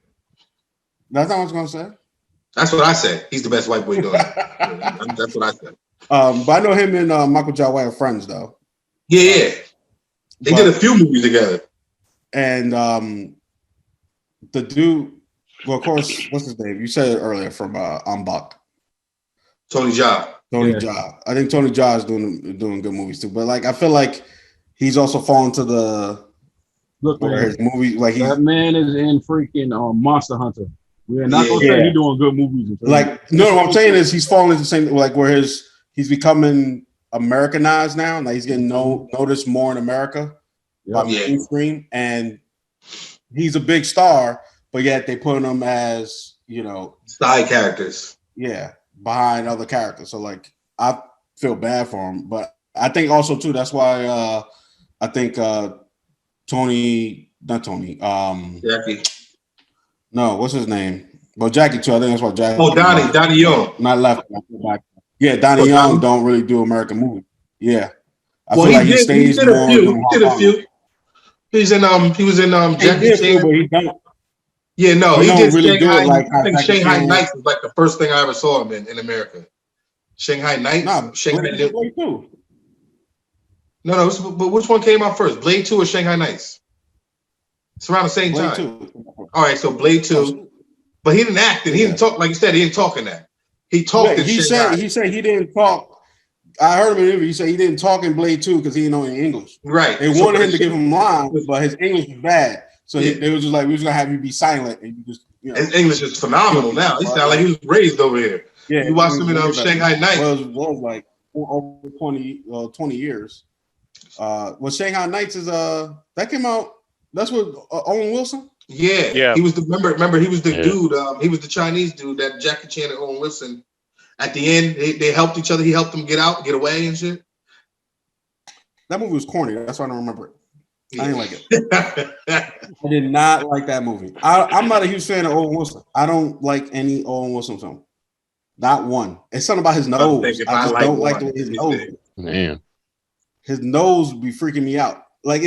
That's not what I was gonna say. That's what I said. He's the best white boy doing it. That's what I said. But I know him and Michael Jai White are friends though. Yeah. They did a few movies together. And the dude, well, of course, what's his name? You said it earlier from Umbach. Tony Jaa. I think Tony Jaa is doing good movies too. But like, I feel like he's also fallen to the his movie. Like that man is in freaking Monster Hunter. We're not gonna say he's doing good movies. Like, no, what I'm saying is he's falling into the same like where he's becoming Americanized now. Like he's getting noticed more in America by mainstream, and he's a big star, but yet they put him as side characters. Yeah. Behind other characters. So like I feel bad for him. But I think also too, that's why I think Jackie. No, what's his name? Well, Jackie too. I think that's why Jackie. Oh, Donnie Young. Not left. Yeah, Donnie Young don't really do American movies. Yeah. I feel like he stays more. He did a few. He was in Jackie Chan. But he don't. Yeah, no, he did really Shanghai. Do it like I think Shanghai Nights was like the first thing I ever saw him in America. Shanghai Nights? Shanghai Blade 2. No, but which one came out first? Blade 2 or Shanghai Nights? It's around the same time. 2. All right, so Blade 2. But he didn't act it. He didn't talk, like you said, he didn't talk in that. He talked in Shanghai. He said he didn't talk. I heard him in an interview. He said he didn't talk in Blade 2 because he didn't know any English. Right. They wanted him to give him lines, but his English was bad. So they were just like, we're just gonna have you be silent, and you just, his English is phenomenal now. He sounds like he was raised over here. Yeah, you watched him in Shanghai Nights. Well, it was like over 20 years. Well, Shanghai Nights is that came out. That's with Owen Wilson. Yeah. He was the remember he was the dude. He was the Chinese dude that Jackie Chan and Owen Wilson. At the end, they helped each other. He helped them get away and shit. That movie was corny. That's why I don't remember it. I didn't like it. I did not like that movie. I'm not a huge fan of Owen Wilson. I don't like any Owen Wilson film. Not one. It's something about his nose. I just don't like the way his nose. Man, his nose be freaking me out. Like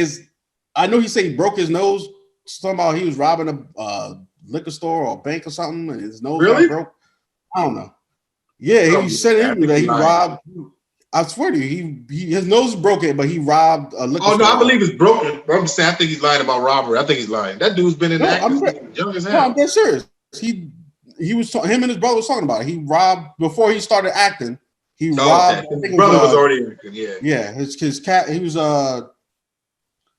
I know he said he broke his nose. Somehow he was robbing a liquor store or a bank or something, and his nose got broke. I don't know. Yeah, he said in that he robbed. I swear to you, his nose is broken, but he robbed a liquor store. Oh no, I believe it's broken. I'm saying I think he's lying about robbery. I think he's lying. That dude's been in acting young as hell. No, I'm dead serious. He was him and his brother was talking about it. He robbed before he started acting. He robbed. Okay. His brother was already acting. Yeah. Yeah, his cat. He was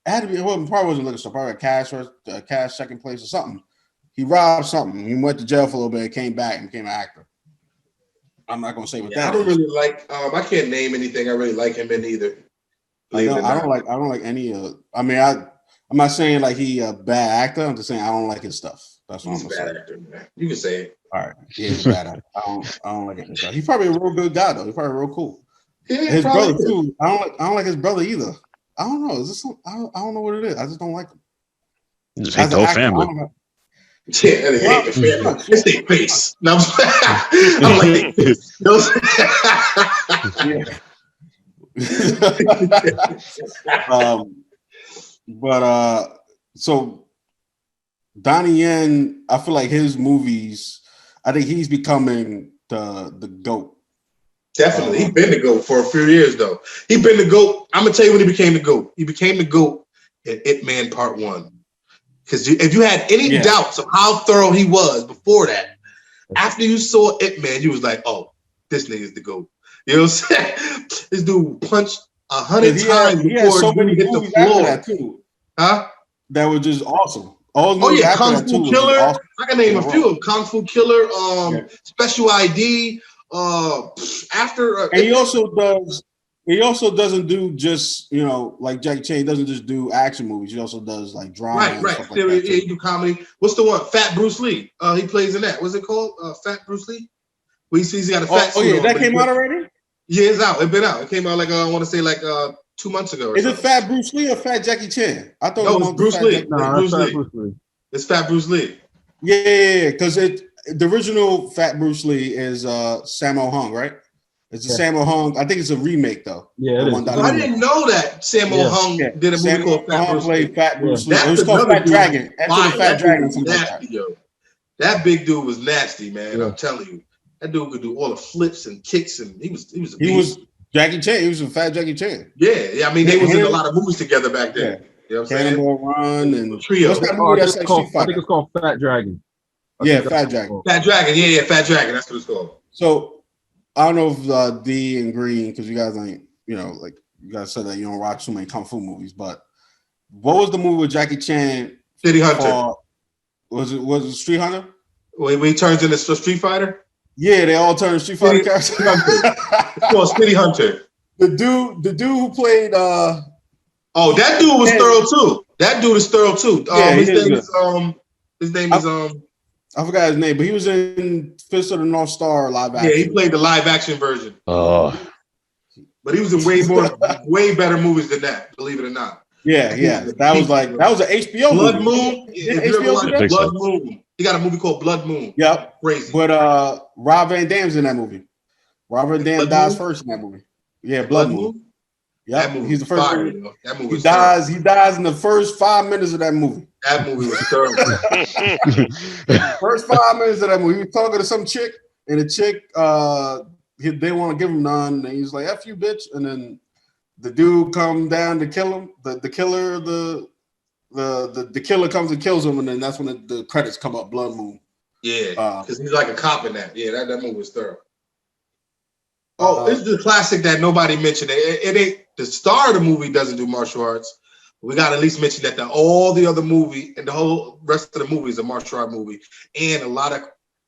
had to be. Well, probably wasn't a liquor store. Probably a cash second place or something. He robbed something. He went to jail for a little bit. And came back and became an actor. I'm not gonna say what that. I don't really like. I can't name anything I really like him in either. I don't like any. I mean, I'm not saying like he a bad actor. I'm just saying I don't like his stuff. That's what he's I'm a bad saying. actor, man. You can say it. All right, yeah, he's a bad actor. I don't like his stuff. He's probably a real good guy though. He's probably real cool. Yeah, his brother too. I don't like his brother either. I don't know. Is this? I don't know what it is. I just don't like him. You just hate the whole family. Yeah, they hate the family. It's their face. No, I don't like their face. So Donnie Yen, I feel like his movies, I think he's becoming the GOAT. Definitely. He's been the GOAT for a few years, though. He's been the GOAT. I'm going to tell you when he became the GOAT. He became the GOAT in Ip Man Part 1. Because if you had any doubts of how thorough he was before that, after you saw Ip Man, you was like, oh, this nigga's the GOAT. You know what I'm saying? This dude punched 100 times before so many he hit the floor. That too. Huh? That was just awesome. Kung Fu Killer. Awesome. I can name a few of them. Kung Fu Killer, Special ID. And he also doesn't do just, like Jackie Chan, he doesn't just do action movies. He also does like drama. Right. Stuff like yeah, he do comedy. What's the one? Fat Bruce Lee. He plays in that. What's it called? Fat Bruce Lee. He's got a fat suit on, that came out already? Yeah, it's out. It's been out. It came out I want to say 2 months ago. Is it Fat Bruce Lee or Fat Jackie Chan? I thought it was Bruce Lee. Bruce Lee. It's Fat Bruce Lee. Yeah, because the original Fat Bruce Lee is Sammo Hung, right? It's a Sammo Hung. I think it's a remake though. Yeah, I didn't know that Sammo Hung did a movie called Fat Bruce Lee. Fat Bruce Lee. It was called Fat Dragon. Fat Dragon. Nasty, yo. That big dude was nasty, man. I'm telling you, that dude could do all the flips and kicks, and he was Jackie Chan. He was a Fat Jackie Chan. Yeah. I mean, they was in a lot of movies together back then. Yeah. You know what I'm saying? Cannonball Run and Trio. What's that movie that's I think it's called Fat Dragon. Fat Dragon. Fat Dragon. Yeah, Fat Dragon. That's what it's called. So I don't know if D and Green, because you guys ain't, like you guys said that you don't watch too many kung fu movies, but what was the movie with Jackie Chan? City Hunter. Was it Street Hunter? When he turns into Street Fighter? Yeah, they all turn Street Fighter characters. It's called City Hunter. The dude who played that dude was thorough too. That dude is thorough too. His name is I forgot his name, but he was in Fist of the North Star live action. Yeah, he played the live action version. Oh. But he was in way better movies than that, believe it or not. Yeah. That was an HBO Blood movie. Moon. If you ever watched Blood Moon. He got a movie called Blood Moon. Yep. Crazy. But Rob Van Dam's in that movie. Rob Van Dam dies first in that movie. Yeah, Blood Moon. Yeah, he's the first. Fire, that movie he dies. He dies in the first 5 minutes of that movie. That movie was terrible. First 5 minutes of that movie, he was talking to some chick, and the chick, they want to give him none, and he's like, "F you, bitch!" And then the dude come down to kill him. The killer, the killer comes and kills him, and then that's when the credits come up. Blood Moon. Yeah, because he's like a cop in that. Yeah, that movie was thorough. This is the classic that nobody mentioned. It ain't the star of the movie doesn't do martial arts. We got to at least mention that all the other movie and the whole rest of the movie is a martial art movie, and a lot of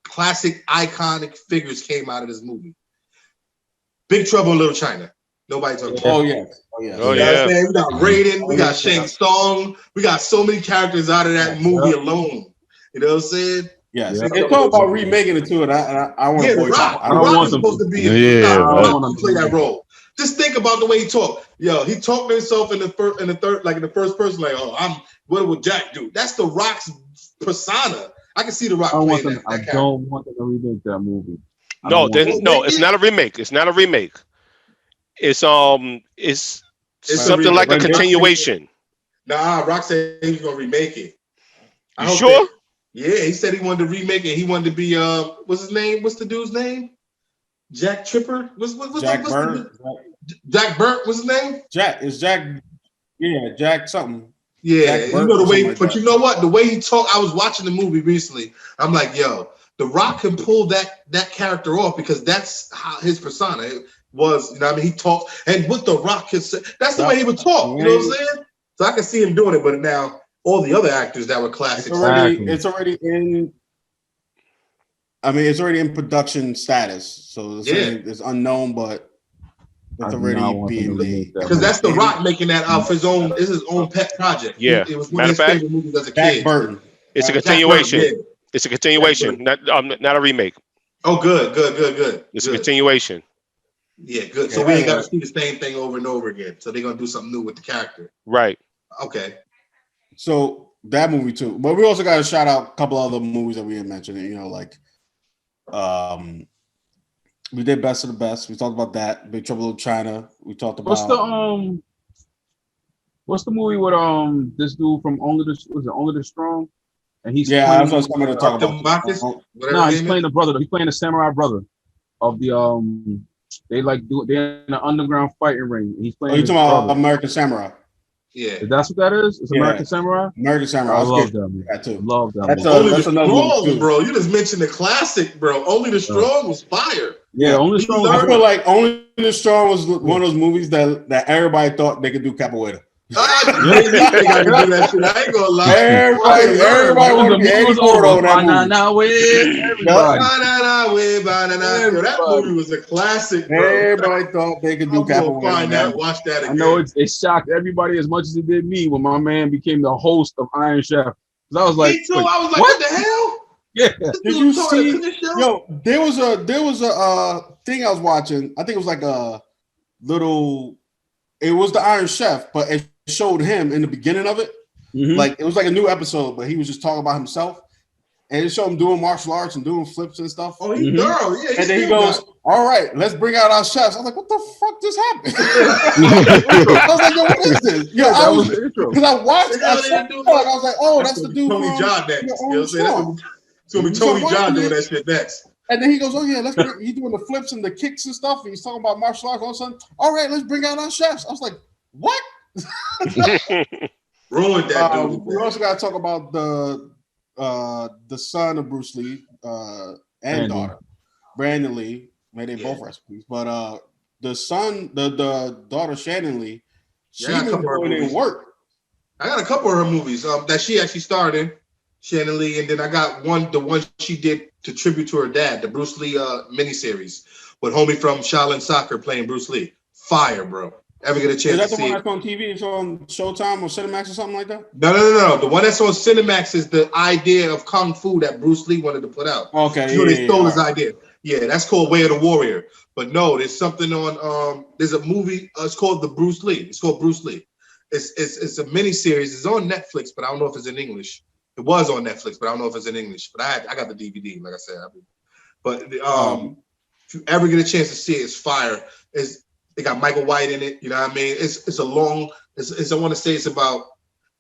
classic iconic figures came out of this movie. Big Trouble in Little China. Nobody talking about. Oh yeah. We got Raiden. We got Shang Tsung. We got so many characters out of that movie alone. You know what I'm saying? Yes. They're talking about remaking it too, and I want to boycott. The Rock is supposed to be to play that role. Just think about the way he talked. Yo, he talked to himself in the first person, like, "Oh, what would Jack do?" That's the Rock's persona. I can see the Rock playing that. I don't want them to remake that movie. No, it's not a remake. It's not a remake. It's something like a continuation. Nah, Rock said he was gonna remake it. You sure? Yeah, he said he wanted to remake it. He wanted to be what's his name? What's the dude's name? Jack Tripper? What's Jack Burr? Jack Burr, what's his name? Jack Jack something. Yeah, Jack you know the way, like but that. you know what? The way he talked, I was watching the movie recently. I'm like, yo, The Rock can pull that character off because that's how his persona was. You know what I mean? He talks, and what The Rock can say, that's the way he would talk. You know what I'm saying? So I can see him doing it, but now all the other actors that were classics. It's already in. I mean, it's already in production status, so it's unknown, but it's already being made. Because that's The Rock making that off his own. It's his own pet project. Yeah, it was one of his favorite movies as a kid. Jack Burton. It's a continuation. Burton, yeah. It's a continuation, not a remake. Oh, good. It's a continuation. Yeah, good. So we ain't got to see the same thing over and over again. So they're gonna do something new with the character. Right. Okay. So that movie too, but we also got to shout out a couple other movies that we didn't mention. You know, like we did Best of the Best. We talked about that. Big Trouble in China. We talked about what's the movie with this dude from Only the Strong? And he's that's what I was coming to talk about. No, he's playing the brother. He's playing the samurai brother of the they're in an underground fighting ring. He's playing. Oh, you talking about American Samurai? Yeah, that's what that is. It's American Samurai. American Samurai. I love that. That too. Love that. That's another one, bro. You just mentioned the classic, bro. Only the Strong was fire. Yeah, Only the Strong. I feel like Only the Strong was one of those movies that everybody thought they could do capoeira. I ain't gonna lie. Everybody wanted to be Eddie Gordo on that movie. That movie was a classic, bro. Everybody thought they could do capoeira. Watch that again. I know it shocked everybody as much as it did me when my man became the host of Iron Chef. Because I was like, me too. I was like, what the hell? Yeah. Did you see? Yo, there was a thing I was watching. I think it was like a little. It was the Iron Chef, but it showed him in the beginning of it. Mm-hmm. Like it was like a new episode, but he was just talking about himself. And it showed him doing martial arts and doing flips and stuff. Oh, he's thorough. Yeah, and then he goes, all right, let's bring out our chefs. I was like, what the fuck just happened? I was like, yo, what is this? Yo, I was because I watched it. I was like, oh, that's the dude. Tony John next. You know what I'm saying? It's gonna be Tony John doing that shit next. And then he goes, oh yeah, he's doing the flips and the kicks and stuff. And he's talking about martial arts all of a sudden. All right, let's bring out our chefs. I was like, what? Ruined that dude. We also got to talk about the son of Bruce Lee and daughter, Brandon Lee. May they both rest in peace. But the son, the daughter Shannon Lee, she been doing it work. I got a couple of her movies that she actually starred in, Shannon Lee, and then I got the one she did to tribute to her dad, the Bruce Lee miniseries with homie from Shaolin Soccer playing Bruce Lee. Fire, bro. Ever get a chance to see it? Is that the one that's on TV? It's on Showtime or Cinemax or something like that? No. The one that's on Cinemax is the idea of Kung Fu that Bruce Lee wanted to put out. Okay. They stole his idea. Yeah, that's called Way of the Warrior. But no, there's something on there's a movie, it's called Bruce Lee. It's called Bruce Lee. It's a miniseries. It's on Netflix, but I don't know if it's in English. It was on Netflix, but I don't know if it's in English. But I got the DVD, like I said. But if you ever get a chance to see it, it's fire. They got Michael White in it. You know what I mean? It's a long. I want to say it's about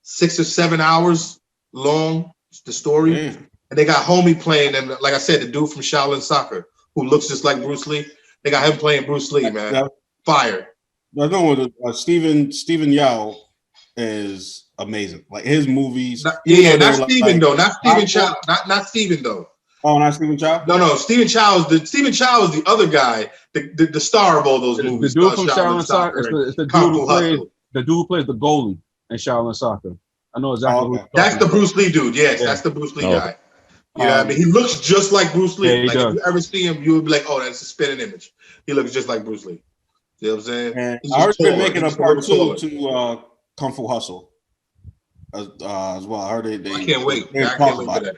6 or 7 hours long. The story, and they got homie playing, and like I said, the dude from Shaolin Soccer who looks just like Bruce Lee. They got him playing Bruce Lee, man. Fire. I know Steven Yao is amazing. Like his movies. Not Steven though. Not Steven Chow. Not Steven though. Oh, not Steven Chow? No. Steven Chow is the other guy, the star of all those movies. The dude from Shaolin Soccer. It's the dude who plays the goalie in Shaolin Soccer. I know exactly. That's the Bruce Lee dude. Yes, that's the Bruce Lee guy. You know what I mean? He looks just like Bruce Lee. Like if you ever see him, you would be like, oh, that's a spinning image. He looks just like Bruce Lee. You know what I'm saying? And I heard they're making a part 2 to Kung Fu Hustle as well. I heard they I can't wait. I can't wait for that.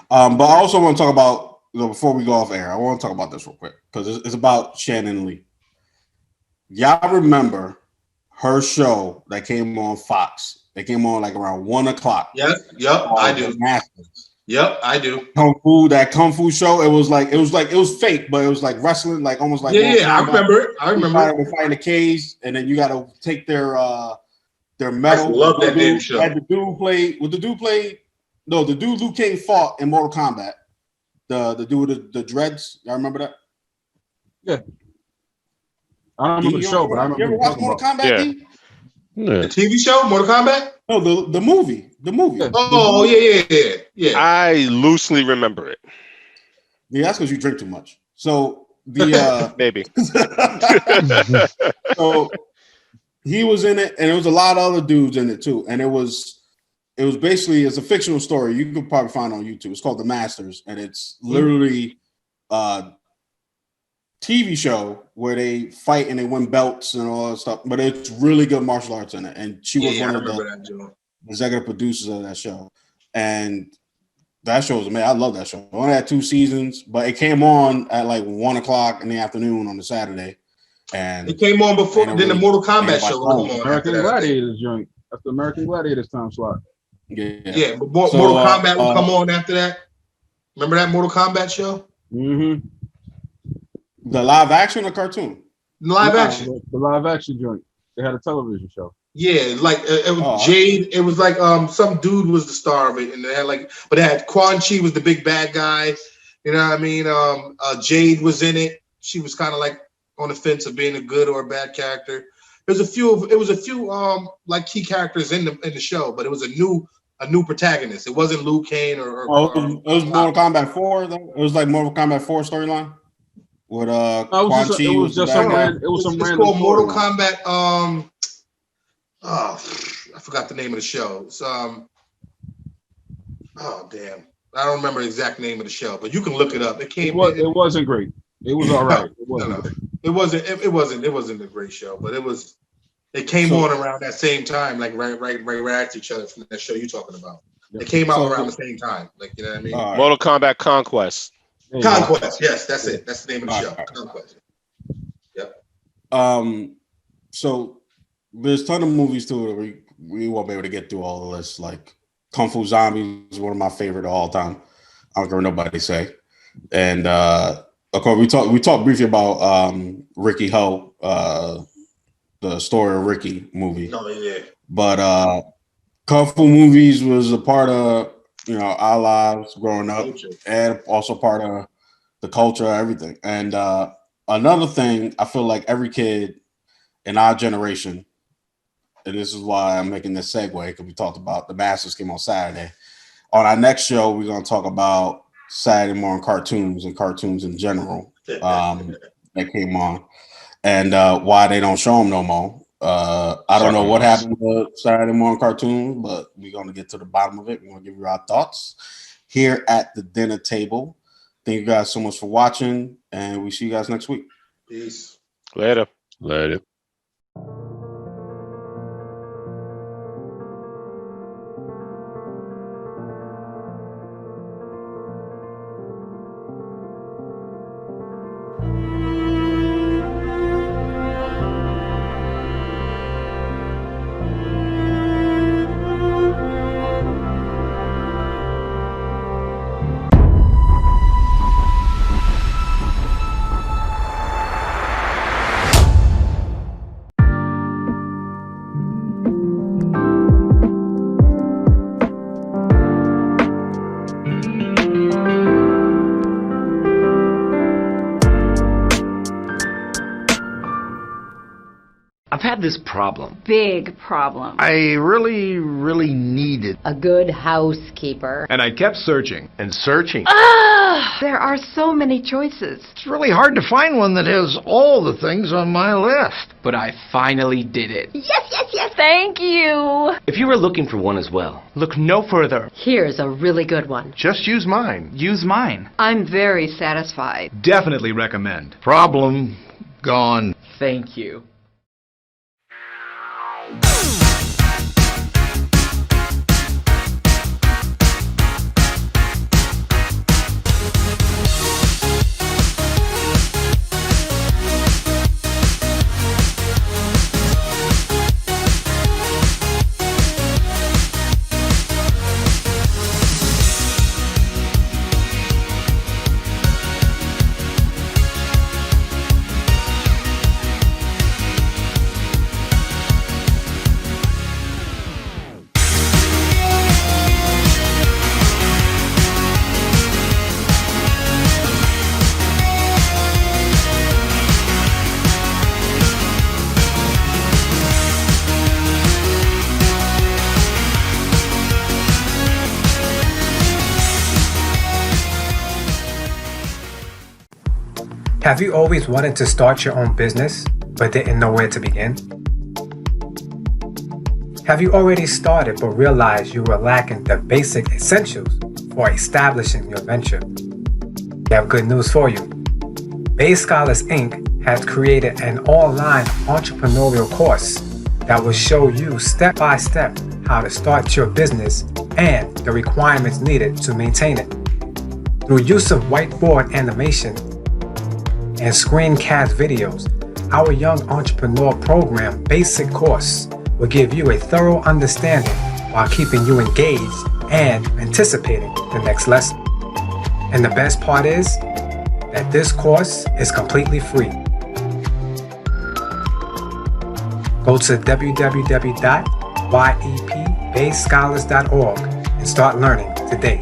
But I also want to talk about, before we go off air, I want to talk about this real quick because it's about Shannon Lee. Y'all remember her show that came on Fox? They came on like around 1 o'clock. Yep, I do. Masters. Yep, I do. That kung fu show. It was fake, but it was like wrestling, like almost like I remember it. I remember they fight in a cage, and then you got to take their medal. I love that damn show. Had the dude play. Would the dude play? No, the dude Liu Kang fought in Mortal Kombat. The dude with the dreads. Y'all remember that? Yeah. I don't remember the show, but I remember. You ever watch Mortal Kombat? Yeah. The TV show, Mortal Kombat? No, the movie. The movie. Oh, yeah. I loosely remember it. Yeah, that's because you drink too much. So the maybe. So he was in it, and there was a lot of other dudes in it too. And it was basically, it's a fictional story. You could probably find it on YouTube. It's called The Masters, and it's literally TV show where they fight and they win belts and all that stuff. But it's really good martial arts in it. And she was one of the executive producers of that show. And that show was amazing. I love that show. It only had 2 seasons, but it came on at like 1:00 in the afternoon on a Saturday. And it came on before then the Mortal Kombat show would come on. American Gladiators joint. That's the American Gladiators time slot. Yeah, but Mortal Kombat would come on after that. Remember that Mortal Kombat show? Mm-hmm. The live action or cartoon? Live action. The live action joint. They had a television show. Yeah, like it was Jade. It was like some dude was the star of it, and they had but it had Quan Chi was the big bad guy. You know what I mean? Jade was in it. She was kind of like on the fence of being a good or a bad character. It was a few like key characters in the show, but it was a new protagonist. It wasn't Liu Kang or it was Mortal Kombat 4 though. It was like Mortal Kombat 4 storyline. With Quan Chi was just some random. It was some random. It's called Mortal Kombat. I forgot the name of the show. It's oh damn, I don't remember the exact name of the show, but you can look it up. It wasn't great. It was all right. It wasn't. It wasn't a great show, but it was. It came on around that same time, like right after each other from that show you're talking about. It came out around the same time, like you know what I mean. Right. Mortal Kombat Conquest. Conquest, yes, that's it. That's the name of the show. Conquest. Yep. So there's a ton of movies too that we won't be able to get through all of this. Like Kung Fu Zombie is one of my favorite of all time. I don't care what nobody say. And of course we talked briefly about Ricky Ho, the story of Ricky movie. No, yeah. But Kung Fu movies was a part of our lives growing up, and also part of the culture, everything. And another thing, I feel like every kid in our generation, and this is why I'm making this segue, because we talked about The Masters came on Saturday. On our next show, we're going to talk about Saturday morning cartoons and cartoons in general that came on, and why they don't show them no more. I don't know what happened to Saturday morning cartoon, but we're going to get to the bottom of it. We're going to give you our thoughts here at the dinner table. Thank you guys so much for watching, and we see you guys next week. Peace. Later. I've had this problem. Big problem. I really needed A good housekeeper. And I kept searching and searching. There are so many choices. It's really hard to find one that has all the things on my list. But I finally did it. Yes. Thank you. If you were looking for one as well, look no further. Here's a really good one. Just use mine. Use mine. I'm very satisfied. Definitely recommend. Problem gone. Thank you. Have you always wanted to start your own business, but didn't know where to begin? Have you already started but realized you were lacking the basic essentials for establishing your venture? We have good news for you. Base Scholars Inc. has created an online entrepreneurial course that will show you step by step how to start your business and the requirements needed to maintain it. Through use of whiteboard animation and screencast videos, our Young Entrepreneur Program basic course will give you a thorough understanding while keeping you engaged and anticipating the next lesson. And the best part is that this course is completely free. Go to www.yepbasescholars.org and start learning today.